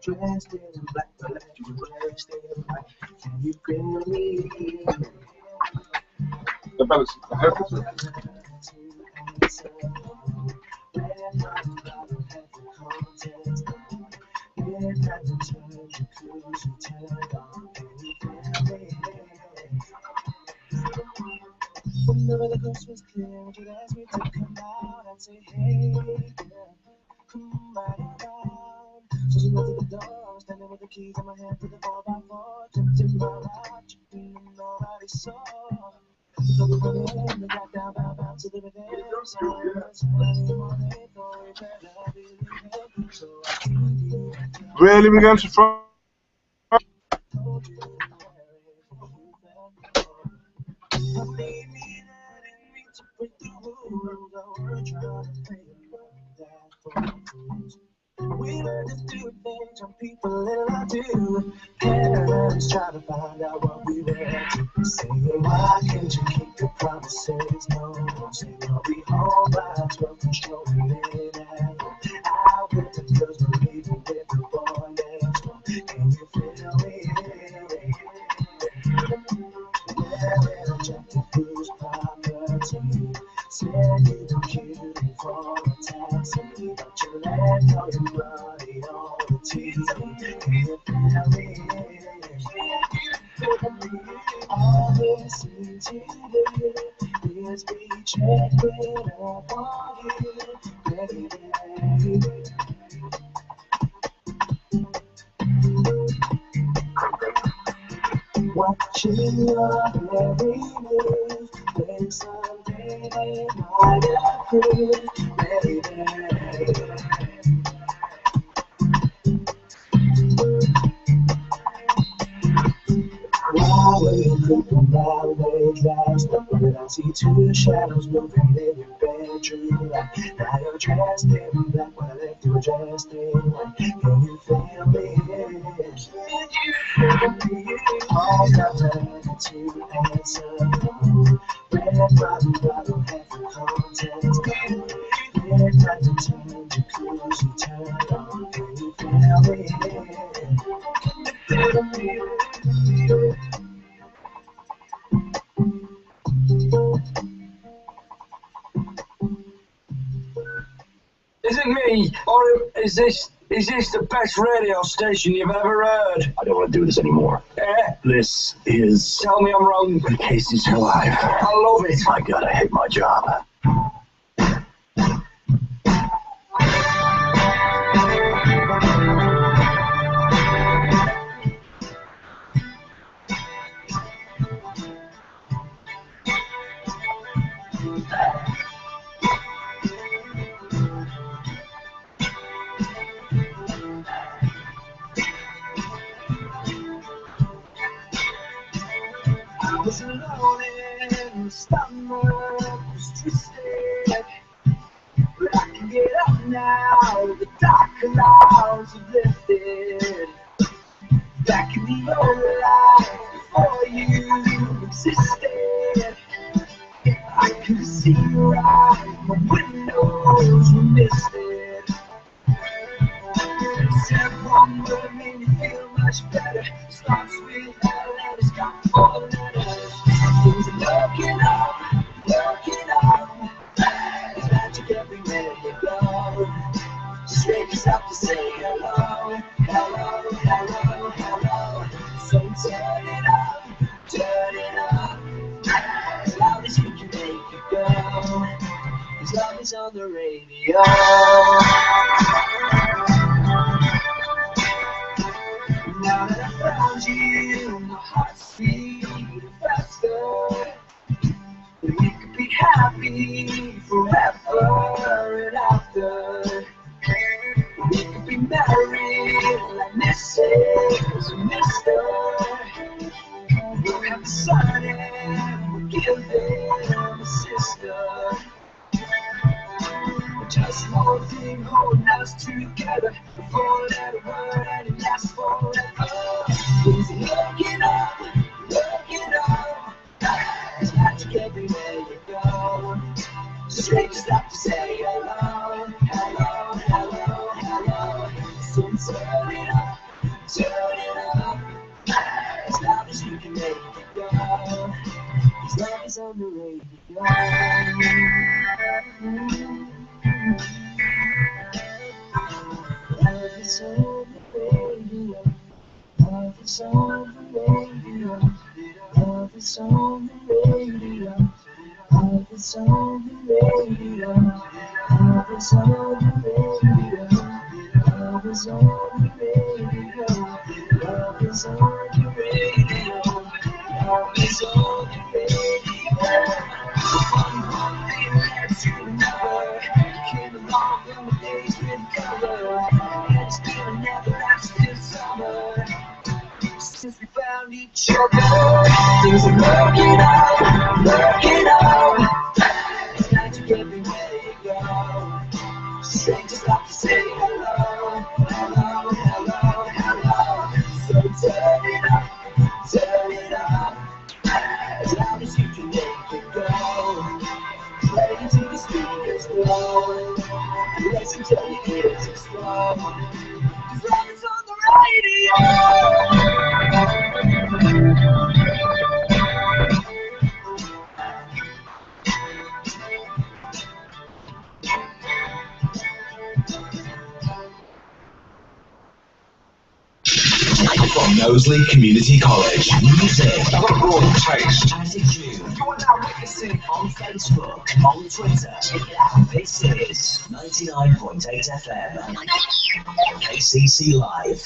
Speaker 6: Dressed in black, but you dressed in white. Can you feel me?
Speaker 1: The balance.
Speaker 6: Whenever the coast was clear, you'd ask me to come out. I'd say, hey, girl, come right around. So she went to the door, standing with the keys in my hand to the 4x4. Jumped in my ride, and nobody saw. So we went in, we got down, bound to the rhythm.
Speaker 1: Really, we're going to front?
Speaker 6: We learn to do things some people little I do. Parents try to find out what we were to say. Why can't you keep your promises? No, say you'll be home by 12 controlling it out. I bet the girls believe me with the boy next door. Can you feel me? Yeah, rejected whose property. Said you don't kill me for a taxi, but you let go your body on the TV. Can you feel me? All this is you, is we check it up on you. watching your every move. Then someday they might approve, baby. While we're creeping down late last night, I see two shadows moving in your bedroom. Now you're dressed in black, when I left you were dressed in white. Can you feel me? All got to answer. Red bottle, heavy content. Red bottle, turn jacuzzi, turn on. Can you feel me?
Speaker 10: Is it me, or is this the best radio station you've ever heard?
Speaker 11: I don't want to do this anymore. This is...
Speaker 10: Tell me I'm wrong.
Speaker 11: KCCLIVE.
Speaker 10: I love it.
Speaker 11: My God, I hate my job.
Speaker 6: I was alone in the stomach was twisted, but I can get up now. The dark clouds have lifted. Back in the old life before you existed, I could see right. My windows were misted. Said one word made me feel much better. Starts with L and it's got 4 letters. Things are looking up. There's magic everywhere you go. Strangers have to say hello, hello, hello, hello. So turn it up, as loud as you can make it go. As love is on the radio. Now that I found you, my heart's beating faster. We could be happy forever and after. We could be married like Mrs. and Mr. We'll have a son and we'll give them a sister. Just one thing holding us together. Before that word and it lasts forever. Things are looking up. There's magic everywhere you go. Strangers stop to say hello, hello, hello, hello. So turn it up, as loud as you can make it go. As love is on the radio. Love is on the radio. Love is on the radio. Love is on the radio. Love is on the radio. Love is on the radio. Love is on the radio. Love is on the radio. Love is on the radio. One thing led to another. Came along in the days with color. And it's been a never-lasting summer since we found each other. Things are looking up. It's magic everywhere you go. Strangers stop to say hello, hello, hello, hello. So turn it up, as loud as you can make it go. Play it till the speakers blow. Listen till your ears explode. 'Cause love is on the radio.
Speaker 12: From Knowsley Community College, music,
Speaker 11: broad taste,
Speaker 12: attitude. You are now witnessing on Facebook, on Twitter. Check it out. This is 99.8 FM, KCC Live.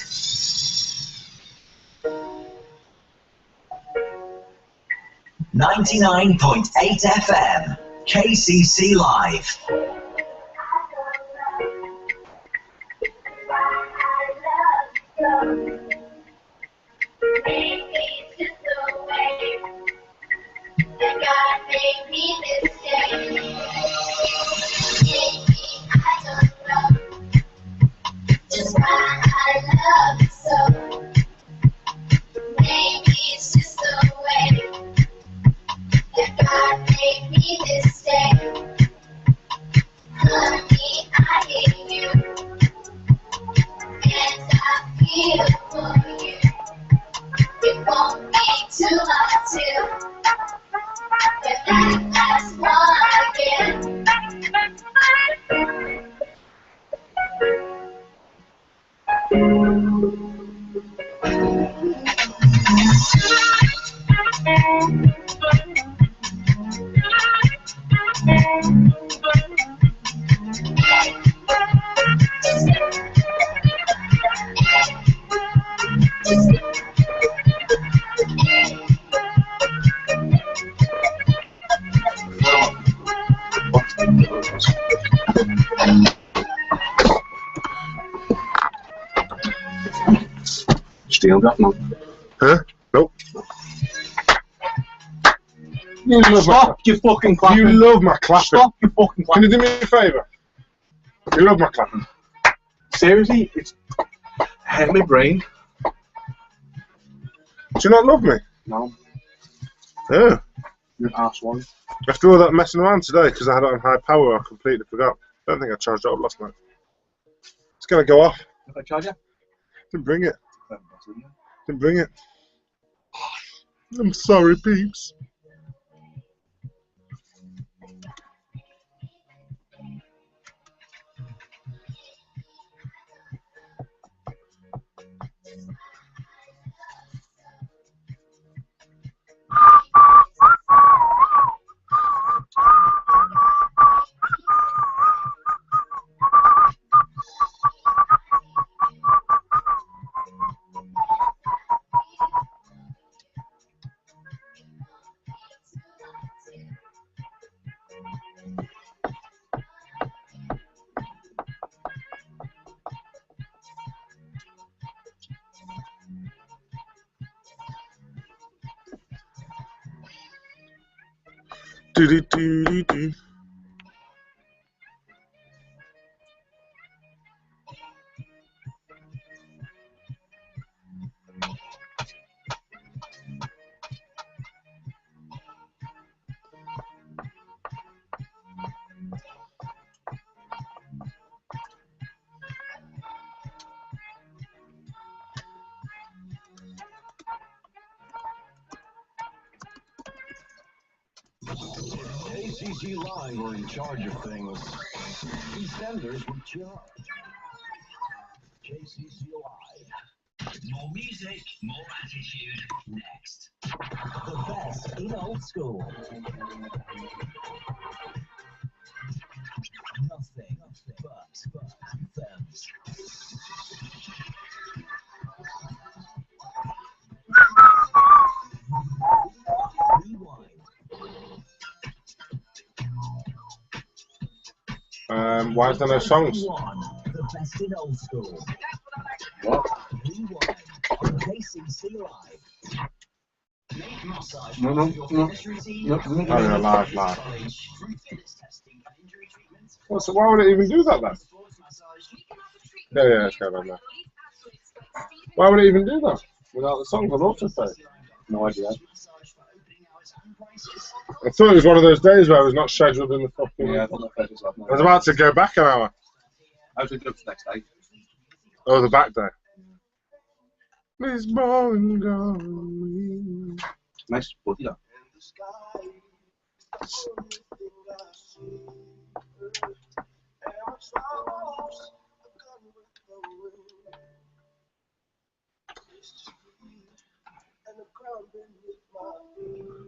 Speaker 12: 99.8 FM. KCC Live.
Speaker 6: Maybe it's just the way that God made me this day. Maybe I don't know just why I love it so. Maybe it's just the way that God made me this day. Honey, I hate you, and I feel for you. It won't be too long till that last one again.
Speaker 2: Steal that, man.
Speaker 1: Huh? Nope. You love
Speaker 2: Stop your fucking clapping.
Speaker 1: You love my clapping.
Speaker 2: Stop your fucking
Speaker 1: Can
Speaker 2: clapping.
Speaker 1: you do me a favour? You love my clapping.
Speaker 2: Seriously, it's hurt my brain.
Speaker 1: Do you not love me?
Speaker 2: No.
Speaker 1: Yeah.
Speaker 2: You're an arse one.
Speaker 1: After all that messing around today, because I had it on high power, I completely forgot. I don't think I charged it up last night. It's going to go off.
Speaker 2: If I charge you?
Speaker 1: Didn't bring it. Didn't bring it. I'm sorry, peeps. Do-do-do-do-do.
Speaker 11: KCC Live were in charge of things. EastEnders were charged. KCC Live.
Speaker 12: More music, more attitude. Next. The best in old school. Nothing but anthems. Rewind.
Speaker 1: Why is there no songs?
Speaker 12: The best in old school.
Speaker 2: What?
Speaker 12: Rewind on KCC Live.
Speaker 2: No.
Speaker 1: Oh, yeah, live. Well, so why would it even do that then? Yeah, it's going on there. Why would it even do that without the songs on autoplay?
Speaker 2: No idea.
Speaker 1: I thought it was one of those days where it was not scheduled in the fucking...
Speaker 2: Yeah, I thought that was last night.
Speaker 1: I was about to go back an hour.
Speaker 2: I was going to go to the next day.
Speaker 1: Oh, the back day. This bowling gone.
Speaker 2: Nice body, that.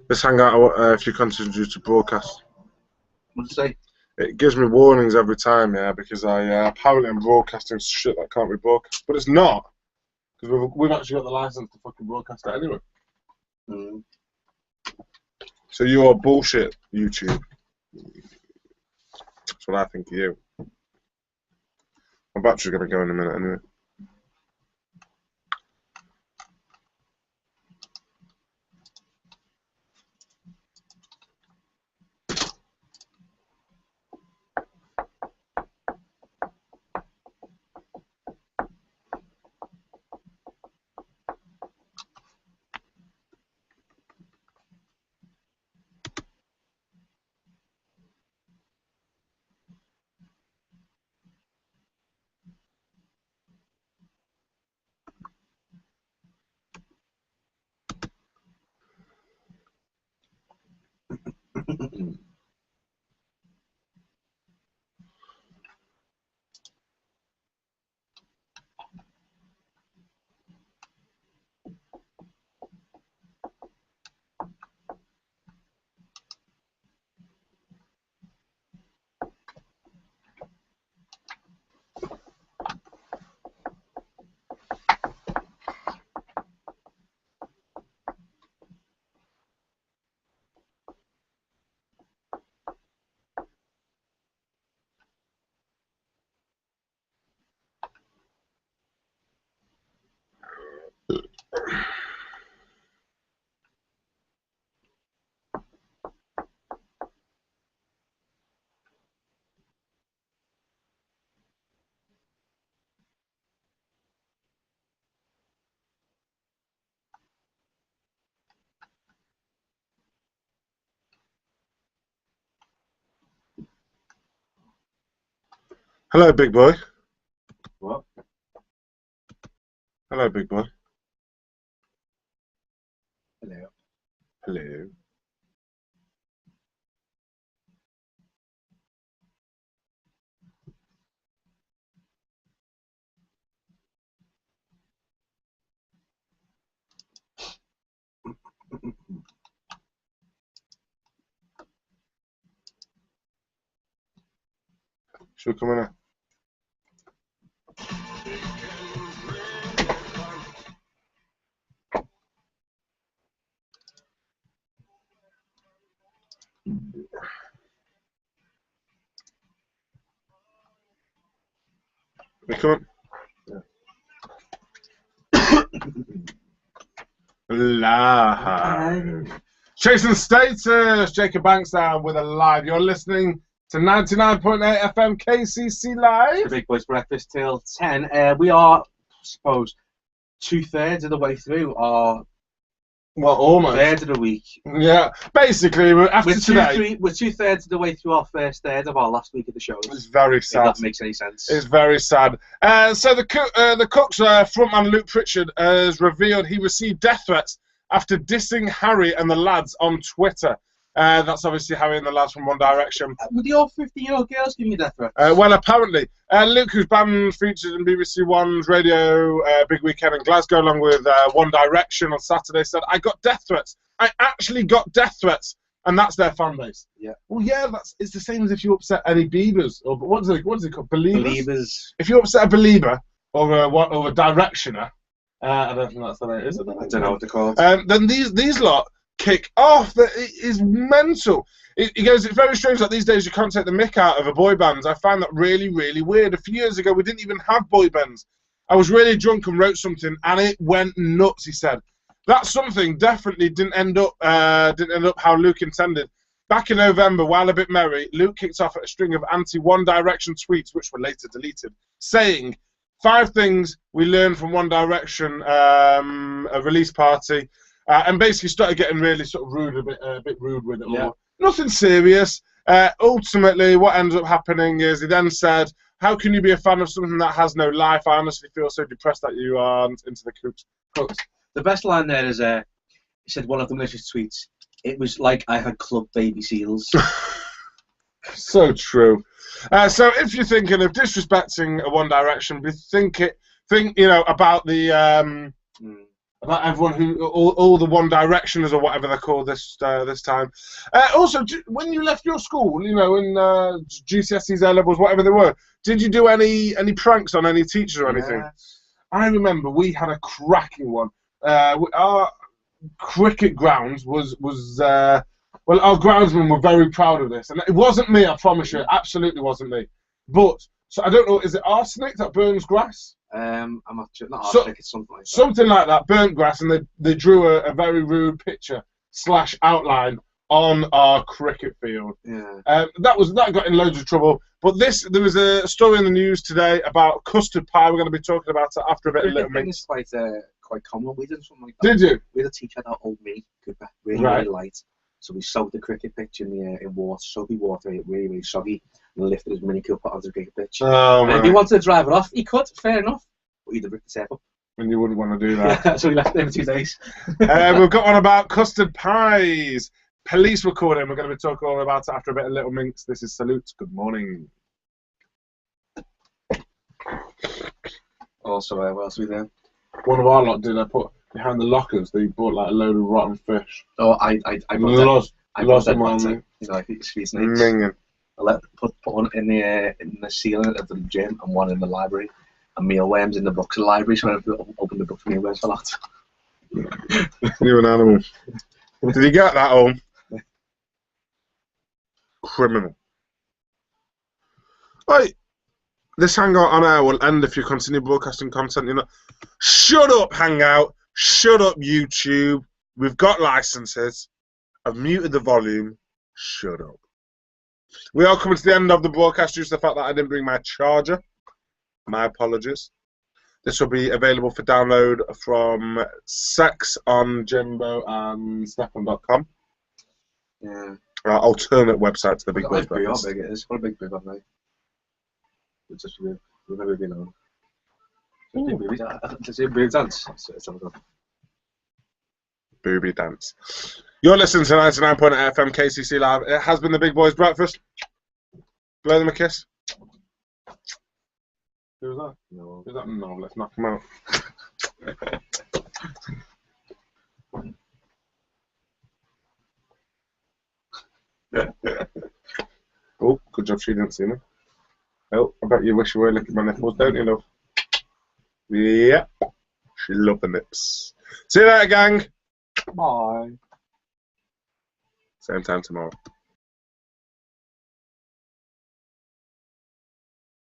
Speaker 1: This hangout, if you continue to broadcast.
Speaker 2: What did you say?
Speaker 1: It gives me warnings every time, yeah, because I apparently I'm broadcasting shit that can't be broadcast. But it's not. Because we've actually got the license to fucking broadcast it anyway. So you're bullshit, YouTube. That's what I think of you. My battery's going to go in a minute anyway. Hello, big boy.
Speaker 2: What?
Speaker 1: Hello, big boy.
Speaker 2: Hello.
Speaker 1: Hello. Should we come in here? We come on. Live. Chasing status. Jacob Bankstown with a live. You're listening to 99.8 FM KCC Live.
Speaker 2: The Big Boys Breakfast till 10. We are, I suppose, 2/3 of the way through our.
Speaker 1: Well, almost.
Speaker 2: Third of the week.
Speaker 1: Yeah, basically, after today.
Speaker 2: We're 2/3 of the way through our first third of our last week of the show.
Speaker 1: It's very sad.
Speaker 2: If that makes any sense.
Speaker 1: It's very sad. So the Cooks frontman Luke Pritchard has revealed he received death threats after dissing Harry and the lads on Twitter. That's obviously Harry and the lads from One Direction.
Speaker 2: Would your 15-year-old girls give you death threats?
Speaker 1: Well, apparently. Luke, whose band featured in BBC One's radio Big Weekend in Glasgow, along with One Direction on Saturday, said, I got death threats. I actually got death threats. And that's their fan base.
Speaker 2: Yeah.
Speaker 1: Well, yeah, it's the same as if you upset any Beavers. Or what is it called?
Speaker 2: Believers.
Speaker 1: If you upset a believer or a directioner, I don't think that's the name, is it?
Speaker 2: I don't know what they're called.
Speaker 1: Then these lot kick off. That is mental. He goes, it's very strange that these days you can't take the mick out of a boy band. I find that really, really weird. A few years ago, we didn't even have boy bands. I was really drunk and wrote something, and it went nuts, he said. That something definitely didn't end up how Luke intended. Back in November, while a bit merry, Luke kicked off a string of anti-One Direction tweets, which were later deleted, saying 5 things we learned from One Direction, a release party, and basically started getting really sort of rude, a bit rude with it all.
Speaker 2: Yeah.
Speaker 1: Nothing serious. Ultimately, what ends up happening is he then said, how can you be a fan of something that has no life? I honestly feel so depressed that you aren't into the Cooks.
Speaker 2: The best line there is, he said one of the malicious tweets, it was like I had club baby seals.
Speaker 1: So true. So if you're thinking of disrespecting a One Direction, think about the about everyone who all the One Directioners or whatever they're called this time. Also, when you left your school, in GCSEs, A levels, whatever they were, did you do any pranks on any teachers or anything?
Speaker 2: Yes.
Speaker 1: I remember we had a cracking one. Our cricket grounds was Well, our groundsmen were very proud of this, and it wasn't me. I promise you, it absolutely wasn't me. But so I don't know. Is it arsenic that burns grass?
Speaker 2: I'm not sure. Not arsenic. It's something like that.
Speaker 1: Something like that. Burnt grass, and they drew a very rude picture / outline on our cricket field.
Speaker 2: Yeah.
Speaker 1: That got in loads of trouble. But there was a story in the news today about custard pie. We're going to be talking about it after a bit of Little Minx.
Speaker 2: It's quite common. We did something like that.
Speaker 1: Did you?
Speaker 2: We had a teacher that old me, really,
Speaker 1: right.
Speaker 2: really light. So we soaked the cricket pitch in water, soapy water, made it really, really soggy, and lifted his mini cooper onto the cricket pitch.
Speaker 1: Oh,
Speaker 2: and if he wanted to drive it off, he could, fair enough. But he'd have ripped the tape up.
Speaker 1: And you wouldn't want to do that.
Speaker 2: So we left it for 2 days.
Speaker 1: We've got one about custard pies. Police recording. We're going to be talking all about it after a bit of Little Minx. This is Salute. Good morning.
Speaker 2: Also, what else are we doing?
Speaker 1: One of our lot did. I put behind the lockers. They bought like a load of rotten fish.
Speaker 2: Oh, I lost them on. You know, like sweet snakes.
Speaker 1: Minging.
Speaker 2: I put one in the ceiling of the gym and one in the library. And mealworms in the books of the library. So I opened the book for mealworms a lot.
Speaker 1: You're an animal. Did you get that home? Criminal. Right. This hangout on air will end if you continue broadcasting content. You know. Shut up, Hangout. Shut up, YouTube. We've got licenses. I've muted the volume. Shut up. We are coming to the end of the broadcast due to the fact that I didn't bring my charger. My apologies. This will be available for download from Sex on Jimbo and Snap.com.
Speaker 2: Yeah.
Speaker 1: Our alternate website to the Big Boys
Speaker 2: Breakfast. How big it is. What a big boob I've made. It's just we've never been on. Does it booby dance? Let's have a go.
Speaker 1: Booby dance. You're listening to 99.8 FM KCC Live. It has been the Big Boys Breakfast. Blow them a kiss. Who was that?
Speaker 2: No.
Speaker 1: Who's that? No, let's knock him out. Oh, good job she didn't see me. Oh, I bet you wish you were looking at my nipples, don't you, love? Yeah. She loved the nips. See you later, gang.
Speaker 2: Bye.
Speaker 1: Same time tomorrow.